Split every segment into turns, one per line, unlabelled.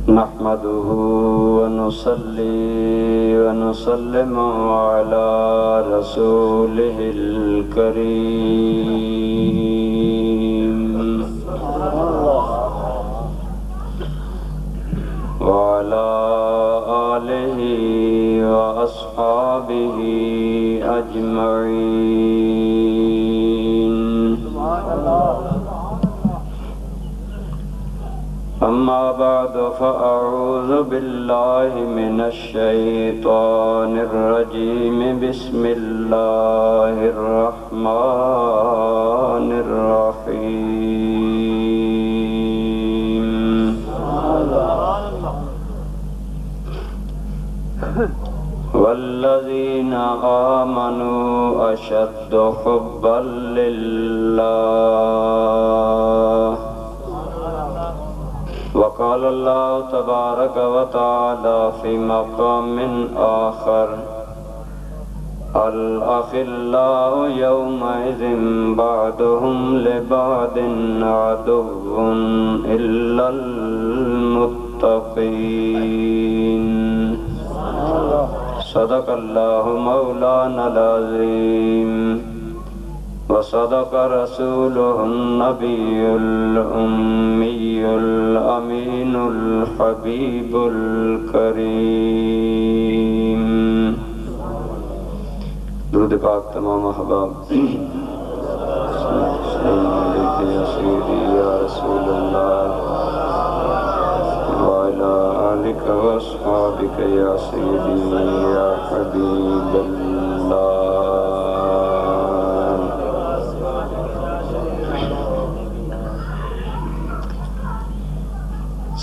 نحمده ونصلي ونسلم على رسوله الكريم وعلى آله وأصحابه أجمعين. أما بعد فأعوذ بالله من الشيطان الرجيم. بسم الله الرحمن الرحيم. والذين آمنوا أشد حبا لله. وقال الله تبارك وتعالى في مقام آخر: الأخلاء يومئذ بعضهم لبعض عدو إلا المتقين. صدق الله مولانا العظيم وصدق رسوله النبي الأمي الأمين الحبيب الكريم. درود پاک تمام احباب. السلام علیکم یا سیدی یا رسول اللہ وعلى آلك وأصحابك يا سيدي يا حبيب الله.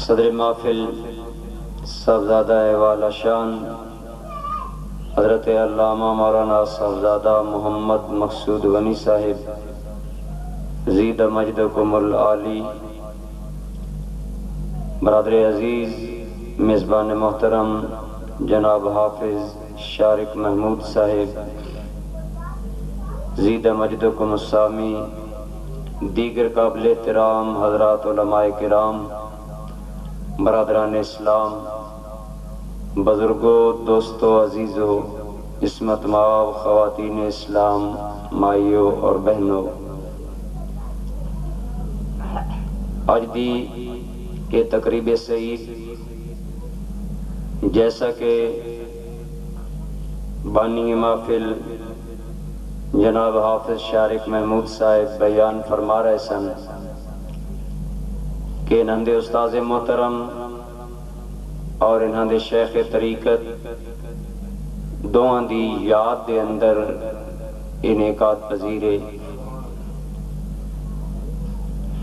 صدر محفل صاحبزادہ والا شان حضرت علامہ مولانا صاحبزادہ محمد مقصود غنی صاحب زید مجدکم العالی، برادر عزیز میزبان محترم جناب حافظ شارق محمود صاحب زید مجدکم السامی، دیگر قابل احترام حضرات علماء کرام، برادران اسلام، بزرگوں، دوستوں، عزیزوں، عصمت مآب خواتین اسلام، مائیوں اور بہنوں، آج دی کے تقریب سعید جیسا کہ بانی محفل جناب حافظ شارق محمود صاحب بیان فرما رہے سن کہ انہاں دے استاذ محترم اور انہاں دے شیخ طریقت دوہاں دی یاد دے اندر انعقاد پذیرے.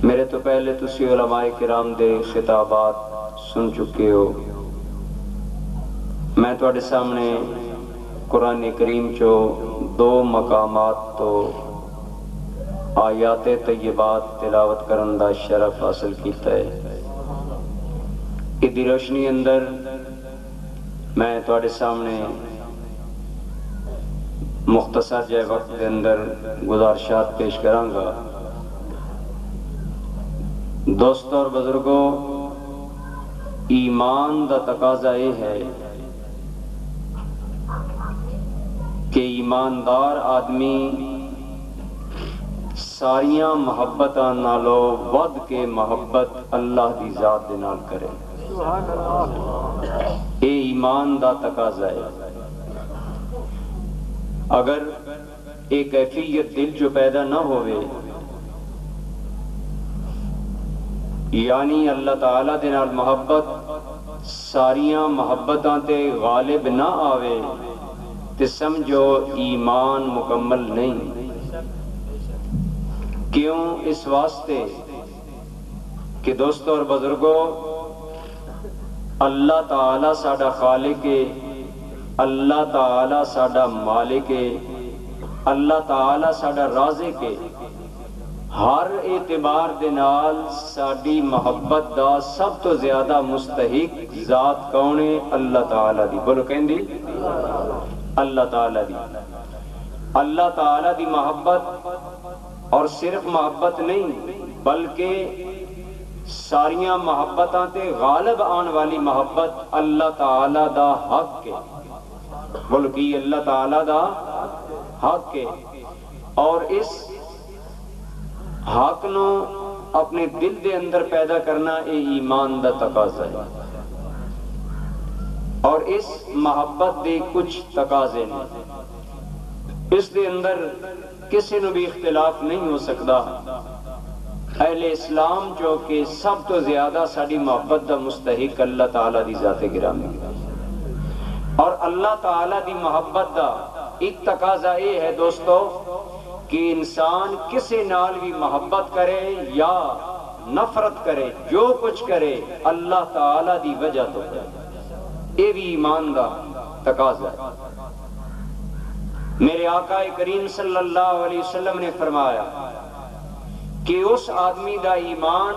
میرے تو پہلے تسی علماء کرام دے خطابات سن چکے ہو. میں تواڈے سامنے قرآن کریم چو دو مقامات تو آیات طیبات تلاوت کرن دا شرف حاصل کیتا ہے. ادھی روشنی اندر میں تواڈے سامنے مختصر جے وقت دے اندر گزارشات پیش کراں گا. دوستوں اور بزرگوں، ایمان دا تقاضا یہ ہے کہ ایماندار آدمی ساریاں محبتاں نالو ود کے محبت اللہ دی ذات دے نال کرے. اے ایمان دا تقاضا ہے. اگر ایک کیفیت دل جو پیدا نہ ہوئے، یعنی اللہ تعالیٰ دے نال محبت ساریاں محبتاں تے غالب نہ آوے، تے سمجھو ایمان مکمل نہیں. کیوں؟ اس واسطے کہ دوستوں اور بزرگوں، اللہ تعالیٰ ساڈا خالق ہے، اللہ تعالیٰ ساڈا مالک ہے، اللہ تعالیٰ ساڈا رازق ہے. ہر اعتبار دے نال ساڈی محبت دا سب تو زیادہ مستحق ذات کون ہے؟ اللہ تعالیٰ دی. بولو کہندی اللہ تعالیٰ دی. اللہ تعالیٰ دی محبت، اور صرف محبت نہیں بلکہ ساریاں محبتاں تے غالب آن والی محبت اللہ تعالی دا حق ہے، بولو کی اللہ تعالی دا حق ہے، اور اس حق نو اپنے دل دے اندر پیدا کرنا اے ایمان دا تقاضا ہے، اور اس محبت دے کچھ تقاضے نے، اس دے اندر کسی نو بھی اختلاف نہیں ہو سکتا۔ اہل اسلام جو کہ سب تو زیادہ ساری محبت دا مستحق اللہ تعالیٰ دی ذات گرامی، اور اللہ تعالیٰ دی محبت دا ایک تقاضا یہ ہے دوستو کہ انسان کسی نال بھی محبت کرے یا نفرت کرے، جو کچھ کرے اللہ تعالیٰ دی وجہ تو کرے، یہ بھی ایمان دا تقاضا ہے۔ میرے آقا کریم صلی اللہ علیہ وسلم نے فرمایا کہ اس آدمی دا ایمان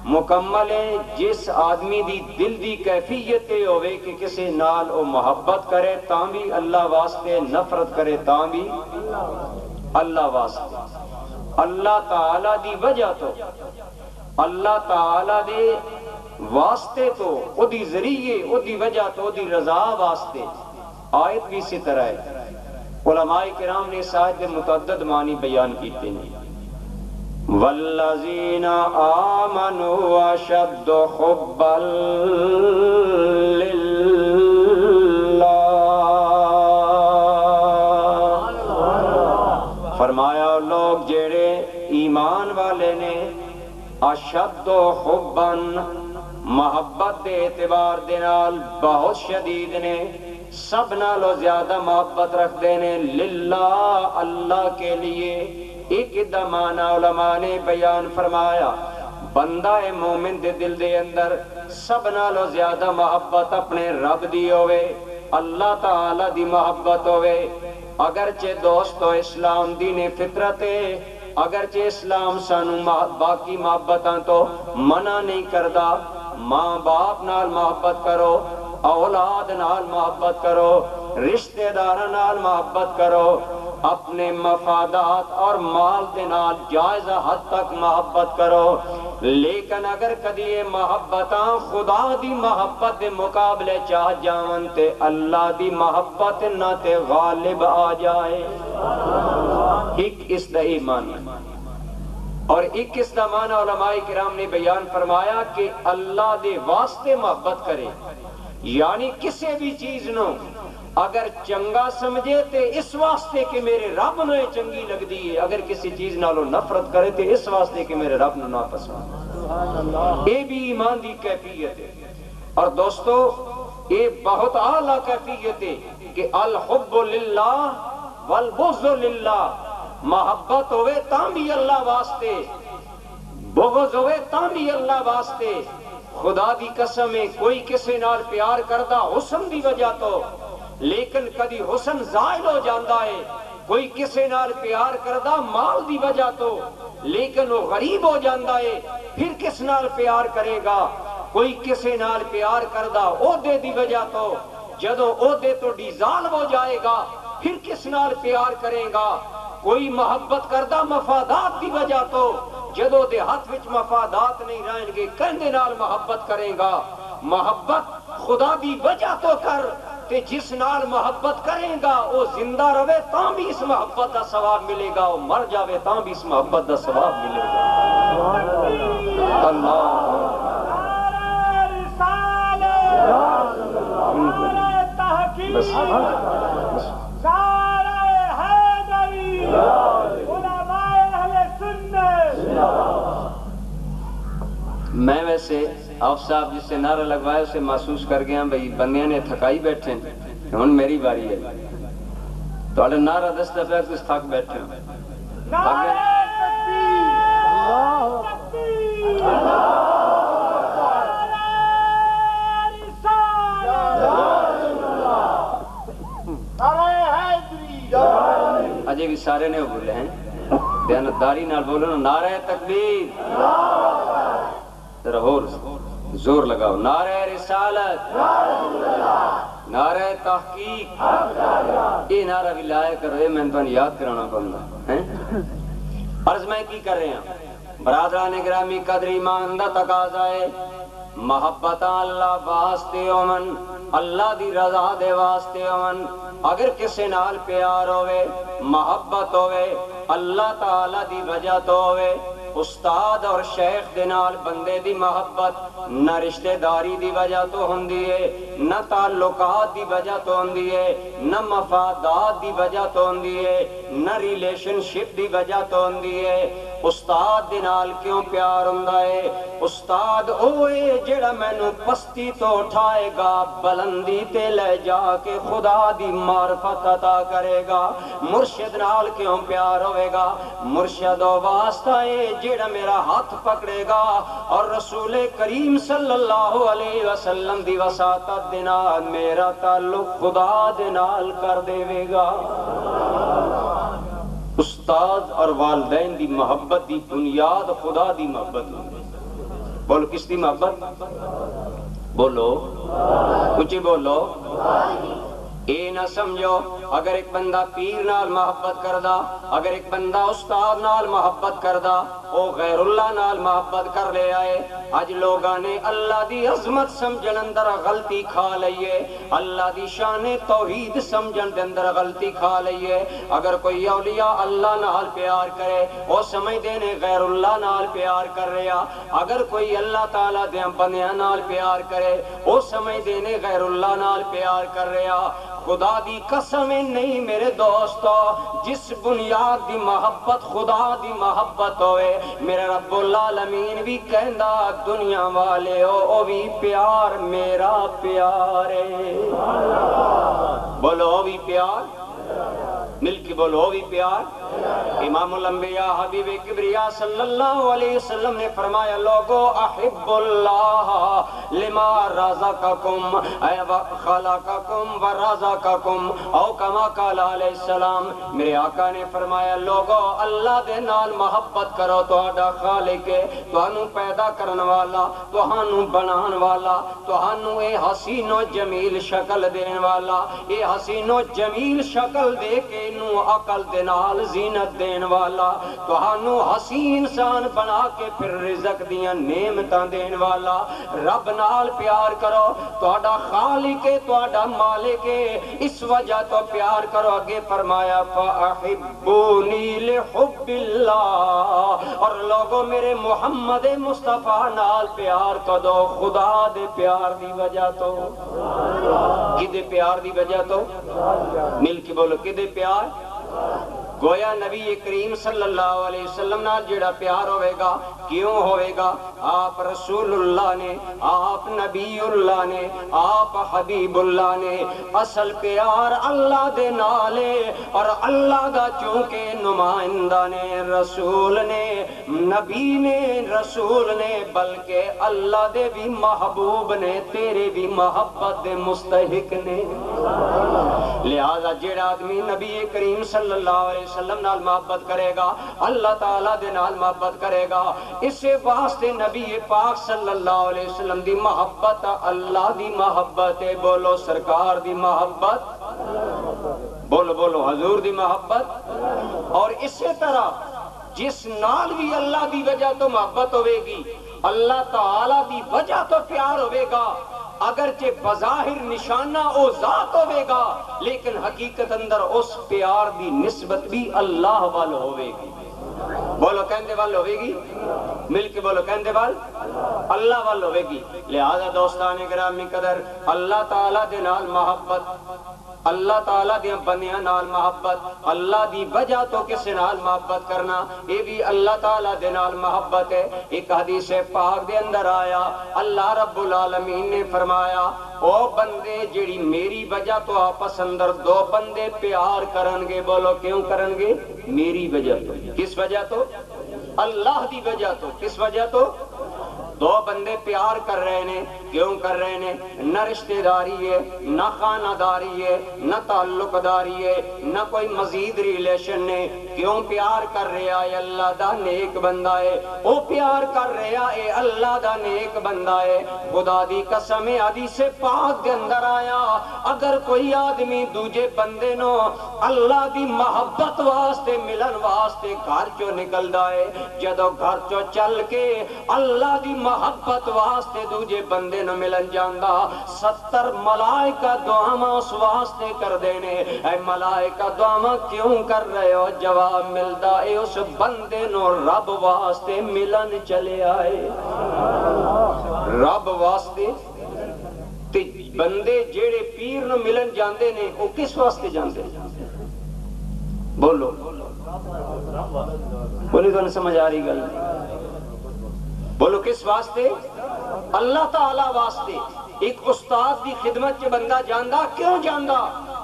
مکمل ہے جس آدمی دی دل دی کیفیت ہوئے کہ کسی نال او محبت کرے تاں بھی اللہ واسطے، نفرت کرے تاں بھی اللہ واسطے، اللہ تعالی دی وجہ تو، اللہ تعالی دے واسطے تو، او دی ذریعے، او دی وجہ تو، او دی رضا واسطے۔ آیت بھی اسی طرح ہے، علماء کرام نے اس آیت دے متعدد معنی بیان کیتے ہیں۔ والذین آمنوا اشد حبا للہ، فرمایا لوگ جڑے ایمان والے نے اشد حبا محبت دے اعتبار دے نال بہت شدید نے، سب نالوں زیادہ محبت رکھ دینے للہ اللہ کے لیے۔ ایک دا معنی علماء نے بیان فرمایا، بندہ مومن دے دل دے اندر سب نالوں زیادہ محبت اپنے رب دی ہوئے، اللہ تعالی دی محبت ہوئے۔ اگرچہ دوستو اسلام دین فطرت ہے، اگرچہ اسلام سانو باقی محبتاں تو منع نہیں کردا، ماں باپ نال محبت کرو، اولاد نال محبت کرو، رشتہ داراں نال محبت کرو، اپنے مفادات اور مال دے نال جائز حد تک محبت کرو، لیکن اگر کدی یہ محبتاں خدا دی محبت دے مقابلے چاہ جاون تے اللہ دی محبت نہ تے غالب آ جائے۔ ایک اس دا ایمان اور ایک اس دا معنی علماء کرام نے بیان فرمایا کہ اللہ دے واسطے محبت کرے، یعنی کسی بھی چیز نو اگر چنگا سمجھے تے اس واسطے کہ میرے رب نو چنگی لگ دی ہے، اگر کسی چیز نالو نفرت کرے تے اس واسطے کہ میرے رب نو ناپسند۔ یہ بھی ایمان دی کیفیت ہے، اور دوستو یہ بہت اعلیٰ کیفیت ہے کہ الحب للہ والبغض للہ، محبت ہوئے تاں بھی اللہ واسطے، بغض ہوئے تاں بھی اللہ واسطے۔ خدا دی قسم ہے کوئی کسی نال پیار کردا حسن دی وجہ تو، لیکن کدی حسن زائل ہو جاندہ ہے، کوئی کسی نال پیار کردا مال دی وجہ تو، لیکن وہ غریب ہو جاندہ ہے، پھر کس نال پیار کرے گا؟ کوئی کسی نال پیار کردا عہدے دی وجہ تو، جدو عہدے تو ڈیزال ہو جائے گا پھر کس نال پیار کرے گا؟ کوئی محبت کردا مفادات دی وجہ تو، جدو دے ہاتھ وچ مفادات نہیں رہیں گے کہندے نال محبت کرے گا۔ محبت خدا دی وجہ تو کر، تے جس نال محبت کرے گا وہ زندہ رہے تاں بھی اس محبت دا ثواب ملے گا، وہ مر جاوے تاں بھی اس محبت دا ثواب ملے گا۔ اللہ میں ویسے آپ صاحب جس سے نعرہ لگوایا اسے محسوس کر گیا بھئی بندیاں نے تھکائی بیٹھے ہیں، ہن میری باری ہے، تو اڑے نعرہ دستا پہ کس تھک بیٹھے ہیں۔ اجے بھی سارے نے بولے ہیں، دیانتداری نال بولو نا، نعرہ تکبیر، ذرا اور زور لگاؤ، نعرہ رسالت، نعرہ تحقیق، یہ نعرہ بھی لایا کرو، یہ میں تو یاد کرانا پڑھنا ہے۔ عرض میں کی کر رہے ہیں برادران گرامی قدر ایمان دا تقاضا ہے محبت اللہ واسطے ہومن، اللہ دی رضا دے واسطے ہومن۔ اگر کسے نال پیار ہوئے، محبت ہوئے، اللہ تعالی دی وجہ تو ہوئے۔ استاد اور شیخ دے نال بندے دی محبت نہ رشتہ داری دی وجہ تو ہوندی ہے، نہ تعلقات دی وجہ تو ہوندی ہے، نہ مفادات دی وجہ تو ہوندی ہے، نہ ریلیشن شپ دی وجہ تو ہوندی ہے۔ استاد دے نال کیوں پیار ہوندا ہے؟ استاد اوے جڑا مینوں پستی تو اٹھائے گا، بلندی تے لے جا کے خدا دی معرفت عطا کرے گا۔ مرشد نال کیوں پیار ہوئے گا؟ مرشد و واسطہ ہے جڑا میرا ہاتھ پکڑے گا اور رسول کریم صلی اللہ علیہ وسلم دی وساطت دے نال میرا تعلق خدا دے نال کر دے گا۔ استاد اور والدین دی محبت دی بنیاد خدا دی محبت ہے۔ بولو کس دی محبت؟ بولو کچھ بولو۔ اے نہ سمجھو اگر ایک بندہ پیر نال محبت کردہ، اگر ایک بندہ استاد نال محبت کردہ، او غیر اللہ نال محبت کر لے آئے۔ آج لوگاں نے اللہ دی عظمت سمجھن اندر غلطی کھا لئیے، اللہ دی شان توحید سمجھن دے اندر غلطی کھا لئیے۔ اگر کوئی اولیاء اللہ نال پیار کرے، او سمجھ دینے غیر اللہ نال پیار کر رہا۔ اگر کوئی اللہ تعالیٰ دے بندیاں نال پیار کرے، او سمجھ دینے غیر اللہ نال پیار کر رہا۔ خدا دی قسم نہیں میرے دوستو، جس بنیاد دی محبت خدا دی محبت ہوئے، میرے رب العالمین بھی کہندا دنیا والے او بھی پیار میرا پیار ہے۔ بولو او بھی پیار، مل کے بولو او بھی پیار۔ امام الانبیاء حبیب کبریا صلی اللہ علیہ وسلم نے فرمایا لوگو احب اللہ لما رزقکم خلقکم ورزقکم او کما قال علیہ السلام۔ میرے آقا نے فرمایا لوگو اللہ دے نال محبت کرو، تہاڈا خالق ہے، تہانوں پیدا کرن والا، تہانوں بنان والا، تہانوں اے حسین و جمیل شکل دین والا، اے حسین و جمیل شکل دے کے انہوں عقل دے نال زینت دین والا، تہانوں حسین سان بنا کے پھر رزق دیاں نعمتاں دین والا۔ رب نال پیار کرو، تہاڈا خالق ہے، تہاڈا مالک ہے، اس وجہ تو پیار کرو۔ آگے فرمایا فَأَحِبُّونِي لِحُبِّ اللَّهِ، اور لوگوں میرے محمد مصطفیٰ نال پیار کرو خدا دے پیار دی وجہ تو۔ کدے پیار دی وجہ تو؟ مل کے بولو کدے پیار؟ گویا نبی کریم صلی اللہ علیہ وسلم نال جڑا پیار ہوئے گا، کیوں ہوئے گا؟ آپ رسول اللہ نے، آپ نبی اللہ نے، آپ حبیب اللہ نے، اصل پیار اللہ دے نالے، اور اللہ دا چونکہ نمائندہ نے، رسول نے، نبی نے، رسول نے، بلکہ اللہ دے بھی محبوب نے، تیرے بھی محبت دے مستحق نے۔ لہذا جڑا آدمی نبی کریم صلی اللہ علیہ وسلم نال محبت کرے گا، اللہ تعالیٰ دے نال محبت کرے گا۔ اسے واسطے نبی پاک صلی اللہ علیہ وسلم دی محبت اللہ دی محبت ہے۔ بولو سرکار دی محبت، بولو بولو حضور دی محبت۔ اور اسی طرح جس نال بھی اللہ دی وجہ تو محبت ہوئے گی، اللہ تعالیٰ دی وجہ تو پیار ہوئے گا، اگرچہ بظاہر نشانہ او ذات ہوئے گا، لیکن حقیقت اندر اس پیار دی نسبت بھی اللہ وال ہوئے گی۔ بولو کہندے وال ہوئے گی، مل کے بولو کہندے وال اللہ وال ہوئے گی۔ لہذا دوستان گرامی قدر، اللہ تعالیٰ دے نال محبت، اللہ تعالیٰ دے بندیاں نال محبت، اللہ دی وجہ تو کسے نال محبت کرنا، یہ بھی اللہ تعالیٰ دے نال محبت ہے۔ ایک حدیث پاک دے اندر آیا، اللہ رب العالمین نے فرمایا او بندے جڑی میری وجہ تو آپس اندر دو بندے پیار کرنگے، بولو کیوں کرنگے؟ میری وجہ تو۔ کس وجہ تو؟ اللہ دی وجہ تو۔ کس وجہ تو؟ دو بندے پیار کر رہے ہیں، کیوں کر رہے ہیں؟ نہ رشتہ داری ہے، نہ خانہ داری ہے، نہ تعلق داری ہے، نہ کوئی مزید ریلیشن نے. کیوں پیار کر رہا ہے؟ اللہ دا نیک بندہ ہے. او پیار کر رہا ہے اللہ دا نیک بندہ ہے. خدا دی قسم حدیث پاک دے اندر آیا اگر کوئی آدمی دوجے بندے نو اللہ دی محبت واسطے ملن واسطے گھر چو نکلدا ہے، جدو گھر چو چل کے اللہ دی محبت واسطے دوجے بندے نو ملن جاندا 70 ملائکہ دعاواں اس واسطے کر دینے. اے ملائکہ دعاواں کیوں کر رہے ہو؟ جواب ملدا اے اس بندے نو رب واسطے ملن چلے آئے. رب واسطے تے بندے جیڑے پیر نو ملن جاندے نے او کس واسطے جاندے؟ بولو بولی تو نہیں سمجھ آ رہی گل؟ بولو کس واسطے؟ اللہ تعالی واسطے. ایک استاد دی خدمت چ بندہ جاندا کیوں جاندا؟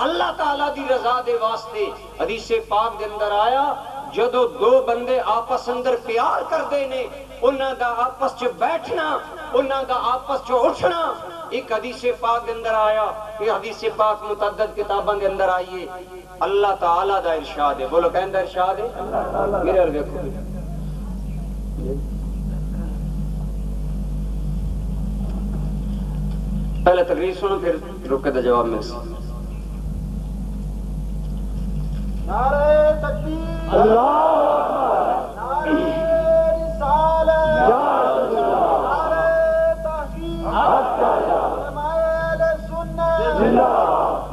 اللہ تعالی دی رضا دے واسطے. حدیث پاک دے اندر آیا جدو دو بندے آپس اندر پیار کردے نے انہاں دا آپس چ بیٹھنا، انہاں دا آپس چ اٹھنا. ایک حدیث پاک دے اندر آیا، یہ حدیث پاک متعدد کتاباں دے اندر آئیے. اللہ تعالی دا ارشاد ہے. بولو کہندہ ارشاد ہے. میرے اور دیکھو پہلے تقریر سنو پھر رکے دا جواب میں سے.
نعرہ تکبیر، نعرہ رسالت، نعرہ تحقیق، علماء سنت.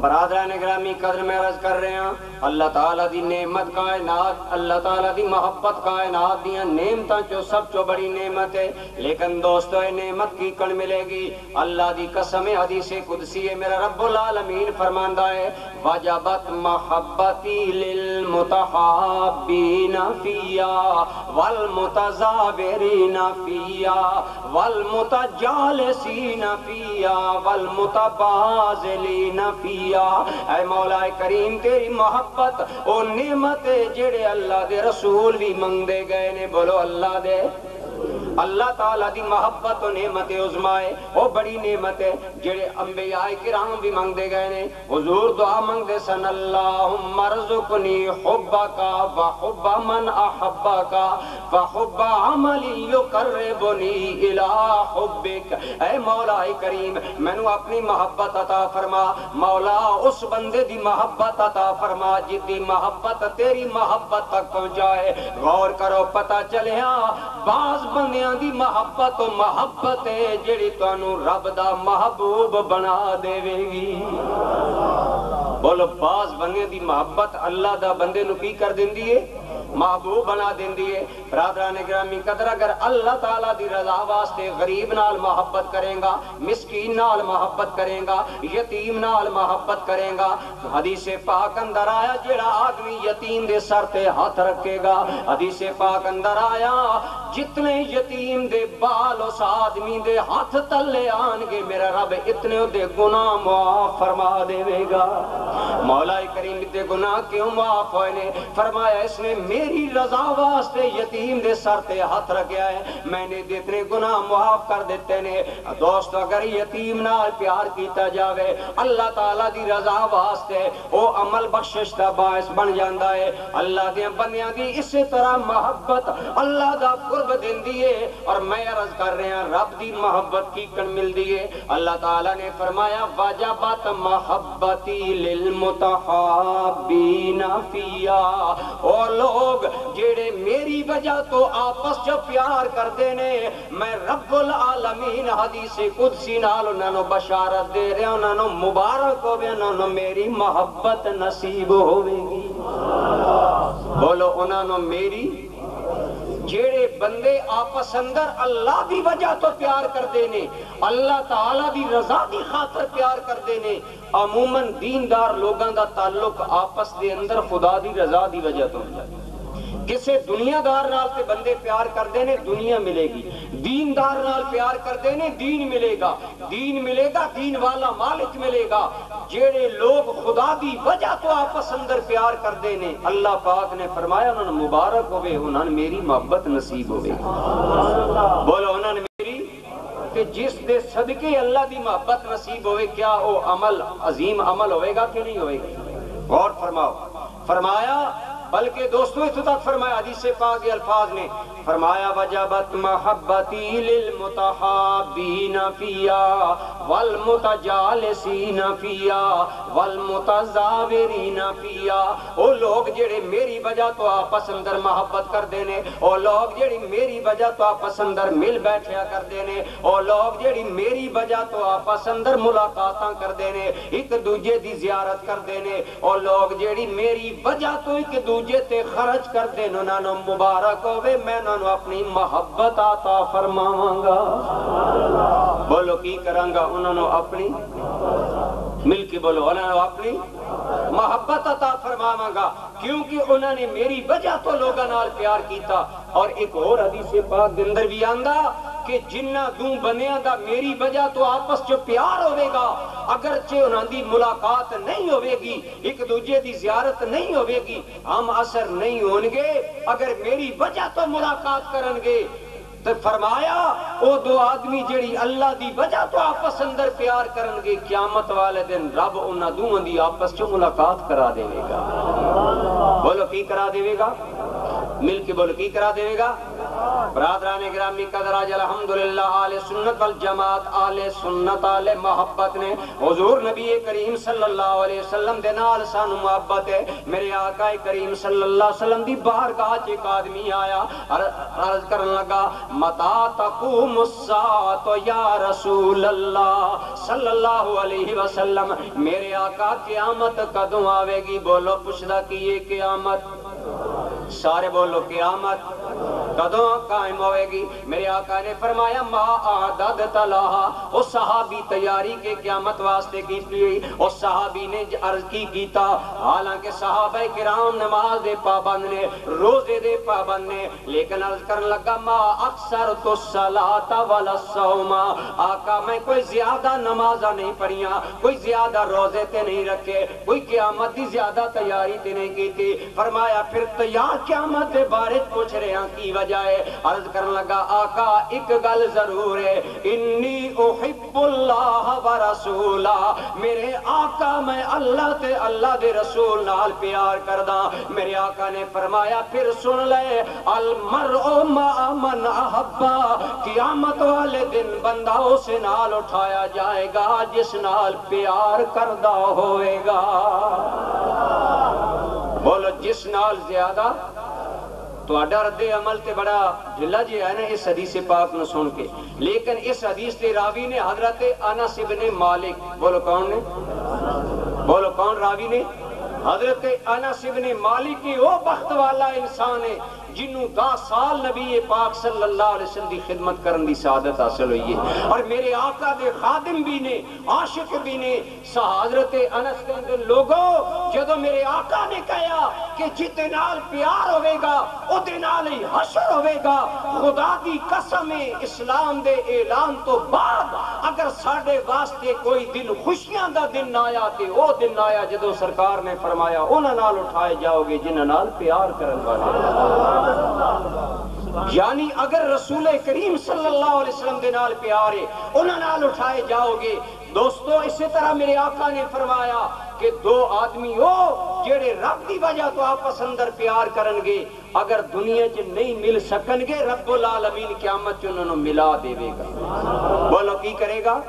برادران گرامی قدر میں عرض کر رہے ہیں اللہ تعالیٰ دی نعمت کائنات، اللہ تعالیٰ دی محبت کائنات دیاں نعمتاں چو سب چو بڑی نعمت ہے. لیکن دوستو اے نعمت کی کن ملے گی؟ اللہ دی قسم حدیث قدسی ہے. میرا رب العالمین فرماندہ ہے وجبت محبتی للمتحابین فیا والمتزابرین فیا والمتجالسین فیا والمتبازلین فیا. اے مولا کریم تیری محبت او نعمت جڑے اللہ دے رسول بھی منگ دے گئے نے. بولو اللہ دے اللہ تعالیٰ دی محبت و نعمت عظمیٰ ہے، وہ بڑی نعمت ہے جڑے انبیاء کرام بھی منگ دے گئے نے. حضور دعا منگ دے سن اللہم ارزقنی حبکا و حب من احبکا و حب عملی یقربنی الى حبک. اے مولا کریم میں نو اپنی محبت عطا فرما. مولا اس بندے دی محبت عطا فرما جدی محبت تیری محبت تک پہنچائے. غور کرو پتہ چلیا بعض بندیاں دی محبت و محبت ہے جڑی تانوں رب دا محبوب بنا دے گی. بولو بعض بندیاں دی محبت اللہ دا بندے نو کی کر دیندی ہے؟ محبوب بنا دیندی ہے. برادران گرامی قدر اگر اللہ تعالیٰ دی رضا واسطے غریب نال محبت کریں گا، مسکین نال محبت کریں گا، یتیم نال محبت کریں گا، حدیث پاک اندر آیا جڑا آدمی یتیم دے سر تے ہاتھ رکھے گا، حدیث پاک اندر آیا جتنے یتیم دے بال اس آدمی دے ہاتھ تلے آن گے میرا رب اتنے دے گناہ معاف فرما دے گا. مولا کریم دے گناہ کیوں معاف ہوئے نے؟ فرمایا اس نے میری رضا واسطے یتیم دے سر تے ہاتھ رکھیا ہے، میں نے اتنے گناہ معاف کر دیتے نے. دوست اگر یتیم نال پیار کیتا جاوے اللہ تعالیٰ دی رضا واسطے او عمل بخشش دا باعث بن جاندا ہے. اللہ دے بندیاں دی اسی طرح محبت اللہ دا قرب دیندی ہے. اور میں عرض کر رہے ہیں رب دی محبت کی کن ملدی ہے؟ اللہ تعالیٰ نے فرمایا وجبت محبتی للمتحابین فیا. او لوگ جڑے میری وجہ تو آپس جو پیار کردے نے میں رب العالمین حدیث قدسی نال انہاں نو بشارت دے رہا انہاں نو مبارک ہوے انہاں نو میری محبت نصیب ہوے گی. بولو انہاں نو میری جیڑے بندے آپس اندر اللہ دی وجہ تو پیار کردے نے اللہ تعالیٰ دی رضا دی خاطر پیار کردے نے. عموماً دیندار لوگاں دا تعلق آپس دے اندر خدا دی رضا دی وجہ تو کسے دنیا دار نال تے بندے پیار کردے نے دنیا ملے گی، دیندار نال پیار کردے نے دین ملے گا، دین ملے گا دین والا مالک ملے گا. جیڑے لوگ خدا دی وجہ تو آپس اندر پیار کردے نے اللہ پاک نے فرمایا انہوں نے مبارک ہوئے انہوں نے میری محبت نصیب ہوئے. بولو انہوں نے میری تے جس دے صدقے اللہ دی محبت نصیب ہوئے، کیا وہ عمل عظیم عمل ہوئے گا کہ نہیں ہوئے گا؟ غور فرماؤ۔ فرمایا بلکہ دوستو اتنا تک فرمایا حدیث پاک کے الفاظ نے، فرمایا وجبت محبتی للمتحابین فیا والمتجالسین فیا والمتزاورین فیا۔ وہ لوگ جڑے میری وجہ تو آپس اندر محبت کر دینے، وہ لوگ جڑی میری وجہ تو آپس اندر مل بیٹھیا کر دینے، وہ لوگ جڑی میری وجہ تو آپس اندر ملاقاتاں کر دینے، ایک دوجے دی زیارت کر دینے، وہ لوگ جڑی میری وجہ تو ایک دوجے تے خرچ کر دینے، انہاں نو مبارک ہوئے، میں انہاں نو اپنی محبت عطا فرماواں گا۔ بولو کی کراں گا؟ انہاں نو اپنی مل کے بولو، انہاں نو اپنی محبت عطا فرماواں گا، کیونکہ انہوں نے میری وجہ تو لوگاں نال پیار کیتا۔ اور ایک اور حدیث پاک دے اندر بھی آندا کہ جنہ دوں بندیاں دا میری وجہ تو آپس جو پیار ہوئے گا، اگرچہ انہاں دی ملاقات نہیں ہوئے گی، ایک دوجے دی زیارت نہیں ہوئے گی، ہم اثر نہیں ہونگے، اگر میری وجہ تو ملاقات کرنگے، تو فرمایا او دو آدمی جڑی اللہ دی وجہ تو آپس اندر پیار کرنگے، قیامت والے دن رب انہاں دوں دی آپس جو ملاقات کرا دے گا۔ بولو کی کرا دے گا؟ مل کے بولو کی کرا دے گا؟ برادران گرامی قدر آج الحمدللہ آل سنت والجماعت، آل سنت آل محبت نے حضور نبی کریم صلی اللہ علیہ وسلم دے نال سانو محبت ہے۔ میرے آقا کریم صلی اللہ علیہ وسلم دی بارگاہ ایک آدمی آیا، عرض کرنے لگا متا تقوم الساعۃ یا رسول اللہ صلی اللہ علیہ وسلم، میرے آقا قیامت کدوں آوے گی؟ بولو پوچھدا کی یہ قیامت؟ سارے بولو قیامت کدوں قائم ہوئے گی؟ میرے آقا نے فرمایا ما اعددت لها، اس صحابی تیاری کے قیامت واسطے کی تھی، اس صحابی نے عرض کی کیتا، حالانکہ صحابہ کرام نماز دے پابند نے، روزے دے پابند نے، لیکن عرض کرنے لگا ما اکثرت الصلاۃ ولا الصوم، آقا میں کوئی زیادہ نمازاں نہیں پڑھیاں، کوئی زیادہ روزے تے نہیں رکھے، کوئی قیامت دی زیادہ تیاری تے نہیں کی تھی۔ فرمایا پھر تیار قیامت دے بارے پوچھ رہے ہیں کی وجہ ہے؟ عرض کرنے لگا آقا ایک گل ضرور ہے، انی احب اللہ و رسولہ، میرے آقا میں اللہ تے اللہ دے رسول نال پیار کردہ۔ میرے آقا نے فرمایا پھر سن لے المرء مع من احبا، قیامت والے دن بندہ اسے نال اٹھایا جائے گا جس نال پیار کردہ ہوئے گا۔ بولو جس نال زیادہ تو رد عمل تے بڑا جلا جی ہے نا اس حدیث پاک نو سن کے، لیکن اس حدیث تے راوی نے حضرت انس بن مالک، بولو کون نے؟ بولو کون راوی نے؟ حضرت انس بن مالک کی وہ بخت والا انسان ہے جنہوں 10 سال نبی پاک صلی اللہ علیہ وسلم دی خدمت کرن دی سعادت حاصل ہوئی ہے، اور میرے آقا دے خادم بھی نے، عاشق بھی نے۔ حضرت انس کے لوگوں جدو میرے آقا نے کہا کہ جتے نال پیار ہوئے گا او دے نال ہی حشر ہوئے گا، خدا دی قسم اسلام دے اعلان تو بعد اگر ساڑھے واسطے کوئی دن خوشیاں دا دن آیا تے او دن آیا جدو سرکار نے فرمایا انہاں نال اٹھائے جاؤ گے جنہاں نال پیار کرن والے۔ یعنی اگر رسول کریم صلی اللہ علیہ وسلم دے نال پیار ہے انہاں نال اٹھائے جاؤ گے۔ دوستو اسی طرح میرے آقا نے فرمایا کہ دو آدمی ہو جڑے رب دی وجہ تو آپس اندر پیار کرنگے، اگر دنیا چ نہیں مل سکنگے رب العالمین قیامت چ انہوں نے ملا دے گا۔ بولو کی کرے گا؟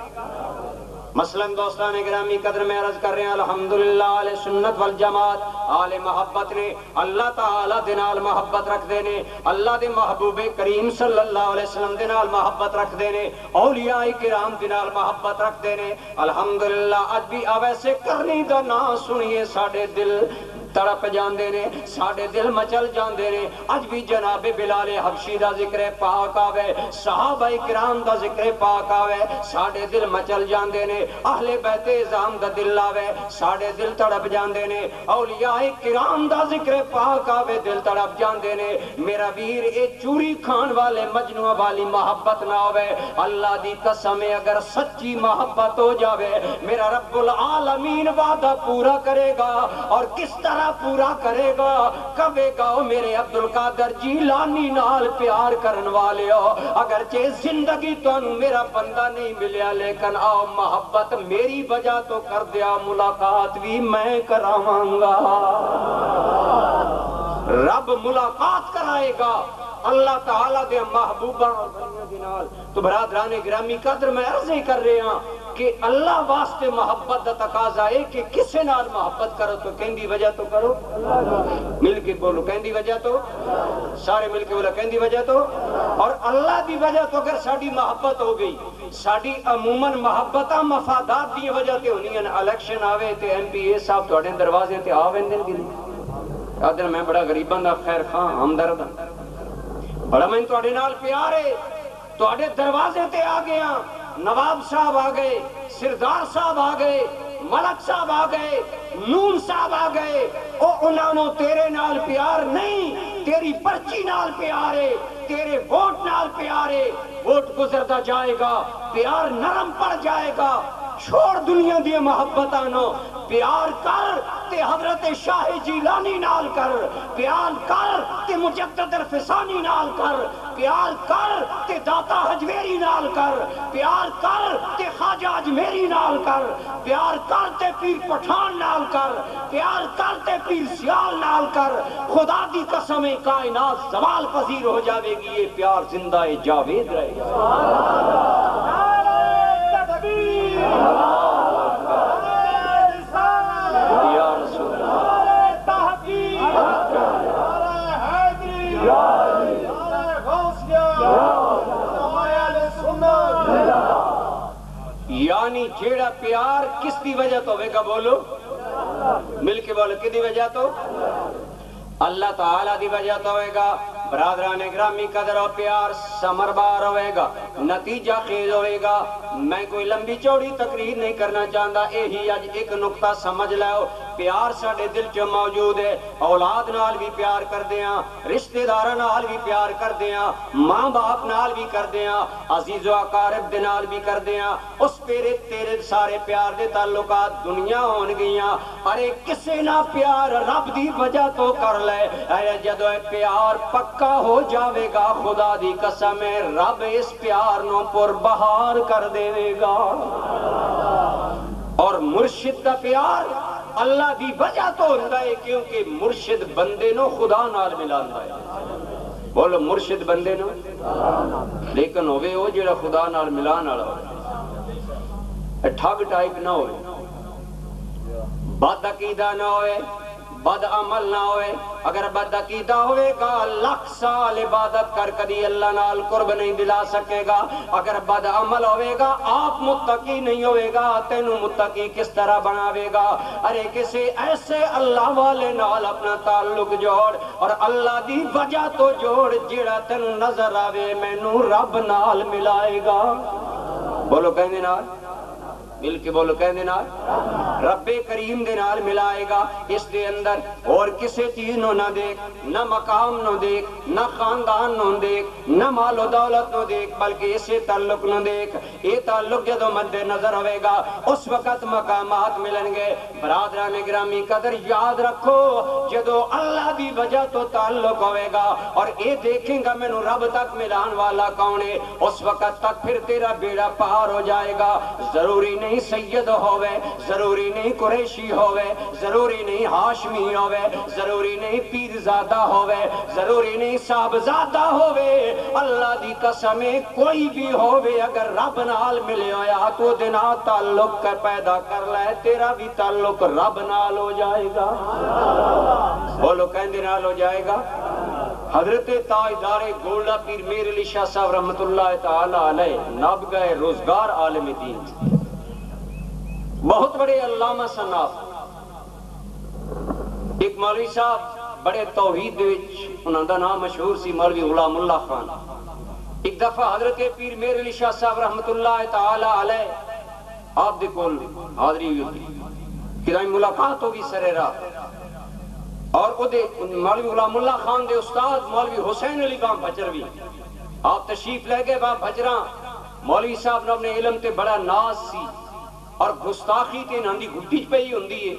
مثلا دوستان گرامی قدر میں عرض کر رہے ہیں الحمدللہ آل سنت والجماعت آل محبت نے اللہ تعالیٰ دے نال محبت رکھ دینے، اللہ دے محبوب کریم صلی اللہ علیہ وسلم دے نال محبت رکھ دینے، اولیاء کرام دے نال محبت رکھ دینے۔ الحمدللہ اج بھی اویسے کرنی دا نا سنیے ساڑھے دل تڑپ جاندے نے، ساڑھے دل مچل جاندے نے۔ اج بھی جناب بلال حبشی دا ذکر پاک آوے، صحابہ کرام دا ذکر پاک آوے، ساڑھے دل مچل جاندے نے۔ اہل بیت اعظام دا دل آوے، ساڑھے دل تڑپ جاندے نے۔ اولیاء کرام دا ذکر پاک آوے، دل تڑپ جاندے نے۔ میرا ویر اے چوری کھان والے مجنوع والی محبت نہ ہوئے، اللہ دی قسم اگر سچی محبت ہو جاوے میرا رب العالمین وعدہ پورا کرے گا۔ اور کس طرح طرح پورا کرے گا کہے گا او میرے عبدالقادر جیلانی نال پیار کرن والے ہو اگرچہ زندگی تو میرا بندہ نہیں ملیا لیکن آؤ محبت میری وجہ تو کر دیا ملاقات بھی میں کراواں گا رب ملاقات کرائے گا اللہ تعالیٰ دے محبوبہ تو برادران گرامی قدر میں عرض ہی کر رہے ہیں کہ اللہ واسطے محبت دا تقاضا ہے کہ کسے نال محبت کرو تو کہندی وجہ تو کرو مل کے بولو کہندی وجہ تو سارے مل کے بولو کہندی وجہ تو اور اللہ دی وجہ تو اگر ساڑی محبت ہو گئی ساڑی عموماً محبتہ مفادات دی وجہ تے ہونی ہیں الیکشن آوے تے ایم پی اے صاحب توڑے دروازے تے آوے دن کی نہیں آدھر میں بڑا غریبان دا خیر خان ہمدرد بڑا میں توڑے نال پیارے توڑے دروازے تے آگئے ہیں نواب صاحب آگئے سردار صاحب آگئے ملک صاحب آگئے نون صاحب آگئے او انہوں تیرے نال پیار نہیں تیری پرچی نال پیارے تیرے ووٹ نال پیارے ووٹ گزرتا جائے گا پیار نرم پڑ جائے گا چھوڑ دنیا دی محبتانو پیار کر تے حضرت شاہ جیلانی نال کر پیار کر تے مجدد الفسانی نال کر پیار کر تے داتا حجویری نال کر پیار کر تے خواجہ اجمیری نال کر پیار کر تے پیر پٹھان نال کر پیار کر تے پیر سیال نال کر خدا دی قسم کائنات زوال پذیر ہو جاوے گی یہ پیار زندہ جاوید رہے یعنی جیڑا پیار کس دی وجہ تو ہوئے گا بولو مل کے بولو کی دی وجہ تو اللہ تعالیٰ دی وجہ تو ہوئے گا برادران گرامی قدر و پیار سمربار ہوئے گا نتیجہ خیز ہوئے گا میں کوئی لمبی چوڑی تقریر نہیں کرنا چاہتا یہی آج ایک نقطہ سمجھ لائو پیار ساڑھے دل چو موجود ہے اولاد نال بھی پیار کر دیاں رشتہ دارہ نال بھی پیار کر دیاں ماں باپ نال بھی کر دیاں عزیز و اقارب دے نال بھی کر دیاں اس پیرے تیرے سارے پیار دے تعلقات دنیا ہون گئیاں ارے کسے نہ پیار رب دی وجہ تو کر لے اے جدو پیار پکا ہو جاوے گا خدا دی قسم ہے رب اس پیار نو پر بہار کر دے گا اور مرشد دا پیار اللہ دی وجہ تو ہوتا ہے کیونکہ مرشد بندے نو خدا نال ملانا ہے بولو مرشد بندے نو لیکن ہوئے ہو جیڑا خدا نال ملانا ہے ٹھگ ٹائپ نہ ہوئے بد عقیدہ نہ ہوئے بد عمل نہ ہوئے اگر بد عقیدہ ہوئے گا لاکھ سال عبادت کر کدی اللہ نال قرب نہیں دلا سکے گا اگر بد عمل ہوئے گا آپ متقی نہیں ہوئے گا تینوں متقی کس طرح بناوے گا ارے کسی ایسے اللہ والے نال اپنا تعلق جوڑ اور اللہ دی وجہ تو جوڑ جیڑا تینوں نظر آوے مینوں رب نال ملائے گا بولو کہنے نال مل کے بولو کہنے نال رب کریم دے نال ملائے گا اس دے اندر اور کسے چیز نو نہ دیکھ نہ مقام نو دیکھ نہ خاندان نو دیکھ نہ مال و دولت نو دیکھ بلکہ اسے تعلق نو دیکھ یہ تعلق جدو مد نظر ہوئے گا اس وقت مقامات ملن گے برادران گرامی قدر یاد رکھو جدو اللہ دی وجہ تو تعلق ہوئے گا اور یہ دیکھیں گا میں نو رب تک ملان والا کون ہے اس وقت تک پھر تیرا بیڑا پار ہو جائے گا ضروری نہیں سید ہوئے ضروری نہیں قریشی ہوئے ضروری نہیں ہاشمی ہوئے ضروری نہیں پیرزادہ ہوئے ضروری نہیں صاحبزادہ ہوئے اللہ دی قسم کوئی بھی ہوئے اگر رب نال ملے ہویا تو دینا تعلق پیدا کر لے تیرا بھی تعلق رب نال ہو جائے گا بولو کہندے نال ہو جائے گا حضرت تاجدار گولڈا پیر میر علی شاہ صاحب رحمت اللہ تعالی علیہ نابغہ روزگار عالم دین بہت بڑے علامہ صناف ایک مولوی صاحب بڑے توحید انہوں دا نام مشہور سی مولوی غلام اللہ خان ایک دفعہ حضرت پیر میر علی شاہ صاحب رحمت اللہ تعالی علیہ آپ دے کول حاضری ہوئی کہ ملاقات ہوگی سرے راہ اور او دے مولوی غلام اللہ خان دے استاد مولوی حسین علی بام بھجروی آپ تشریف لے گئے بام بھجراں مولوی صاحب نے اپنے علم تے بڑا ناز سی اور گستاخی تے انہاں دی گھٹی پئی ہوندی ہے.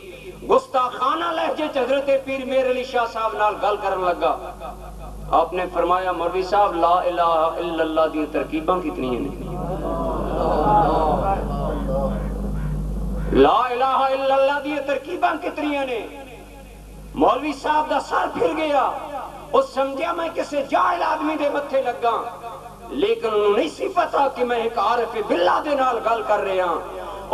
گستاخانہ لہجے چ حضرت پیر میر علی شاہ صاحب نال گل کرن لگا. آپ نے فرمایا مولوی صاحب لا الہ الا اللہ دی ترکیباں کتنی ہیں؟ لا الہ الا اللہ دی ترکیباں کتنی ہیں؟ مولوی صاحب دا سر پھر گیا. اس سمجھا میں کسے جاہل آدمی دے متھے لگا, لیکن انہوں نہیں سی پتا کہ میں ایک عارف باللہ دے نال گل کر رہا ہوں.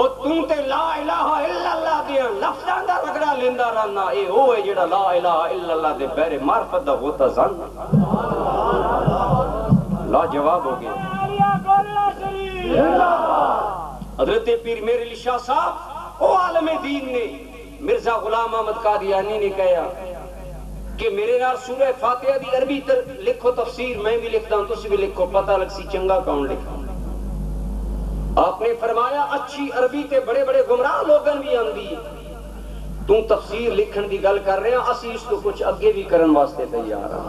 اور تم تے لا الہ الا اللہ دے لفظاں دا رگڑا لیندا رہنا. اے او ہے جڑا لا الہ الا اللہ دے بہر معرفت دا ہوتا زن لا جواب ہو گیا. حضرت پیر میر علی شاہ صاحب او عالم دین نے مرزا غلام احمد قادیانی نے کہا کہ میرے نال سورہ فاتحہ دی عربی لکھو تفسیر, میں بھی لکھتا ہوں تسی بھی لکھو, پتہ لگ سی چنگا کون لکھا. آپ نے فرمایا اچھی عربی تے بڑے بڑے گمراہ لوگن بھی آندی ہے, تو تفسیر لکھن دی گل کر رہے ہیں, اسی اس کو کچھ اگے بھی کرن واسطے تیار ہیں.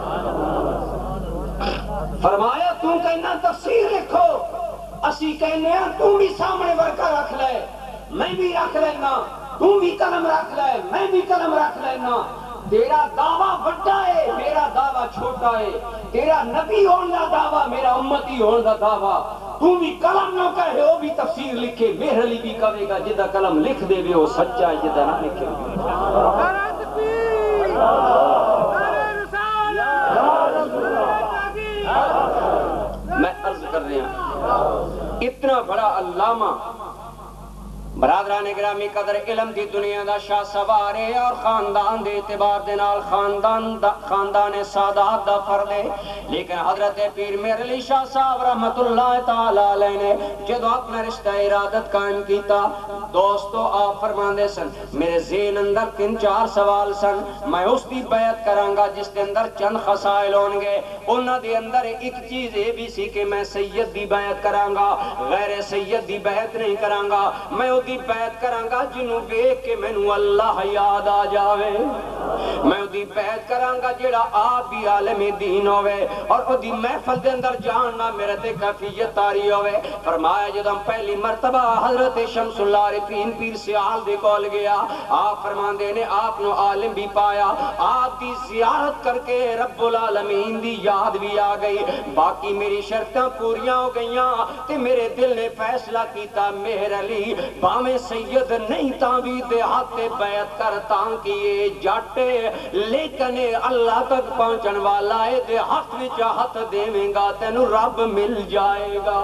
فرمایا تو کہنا تفسیر لکھو, اسی کہنے ہیں تو بھی سامنے ورکا رکھ لے, میں بھی رکھ لینا, تو بھی قلم رکھ لے, میں بھی قلم رکھ لینا. تیرا دعویٰ بڑا ہے, میرا دعویٰ چھوٹا ہے. تیرا نبی ہون دا دعویٰ, میرا امتی ہون دا دعویٰ. تو بھی قلم نہ کہے, وہ بھی تفسیر لکھے. میر علی بھی کہے گا جدہ قلم لکھ دے وے وہ سچا ہے, جدہ نہ لکھے میں عرض کر رہے ہیں اتنا بڑا علامہ برادران گرامی قدر علم دی دنیا دا شاہ سوارے اور خاندان دے اعتبار دے نال خاندان سادات دا فرد ہے. لیکن حضرت پیر میر علی شاہ صاحب رحمت اللہ تعالی علیہ نے جدو اپنا رشتہ ارادت قائم کیتا, دوستو آپ فرماندے سن میرے ذہن اندر 3-4 سوال سن. میں اس دی بیعت کرانگا جس دے اندر چند خصائل ہون گے. انہاں دے اندر ایک چیز یہ بھی سی کہ میں سید دی بیعت کرانگا, غیر سید دی بیعت نہیں کرانگا. میں دی بیعت کرانگا جنوں ویکھ کے مینوں اللہ یاد آ جاوے. میں دی بیعت کرانگا جڑا آپ بھی عالم دین ہوئے اور او دی محفل دے اندر جاننا میرے تے کیفیت تاری ہوئے. فرمایا جدوں پہلی مرتبہ حضرت شمس اللہ عارفین پیر سیال دے کول گیا, آپ فرماندے نے آپ نو عالم بھی پایا, آپ دی زیارت کر کے رب العالمین دی یاد بھی آ گئی. باقی میری شرطاں پوریاں ہو گئیاں تے میرے دل نے فیصلہ کیتا مہر علی میں سید نہیں تاں بھی دیہات بیعت کرتا کیے جاٹے, لیکن اللہ تک پہنچن والا ہے دیہات میں چاہت دیویں گا تینوں رب مل جائے گا.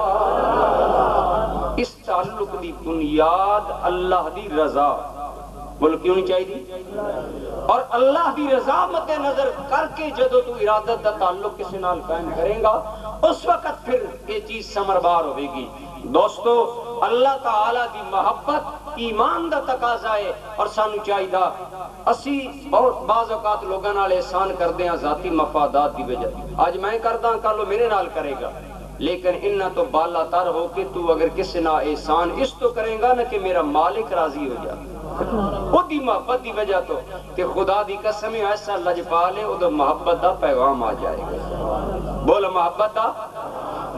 اس تعلق دی بنیاد اللہ دی رضا, بول کیوں نہیں چاہیے, اور اللہ دی رضا مد نظر کر کے جدو تو ارادت دا تعلق کسی نال قائم کریں گا اس وقت پھر یہ چیز ثمربار ہوئے گی. دوستو اللہ تعالی دی محبت ایمان دا تقاضا ہے اور سانو چاہیے اسی بہت بعض اوقات لوگاں نال احسان کردے ہیں ذاتی مفادات دی وجہ. آج میں کردا کل میرے نال کرے گا, لیکن انہاں تو بالا تر ہو کے تو اگر کسی نہ احسان اس تو کرے گا نہ کہ میرا مالک راضی ہو جائے وہ دی محبت دی وجہ تو کہ خدا دی قسم ایسا لجپال ہے وہ محبت دا پیغام آ جائے گا. بولو محبت دا.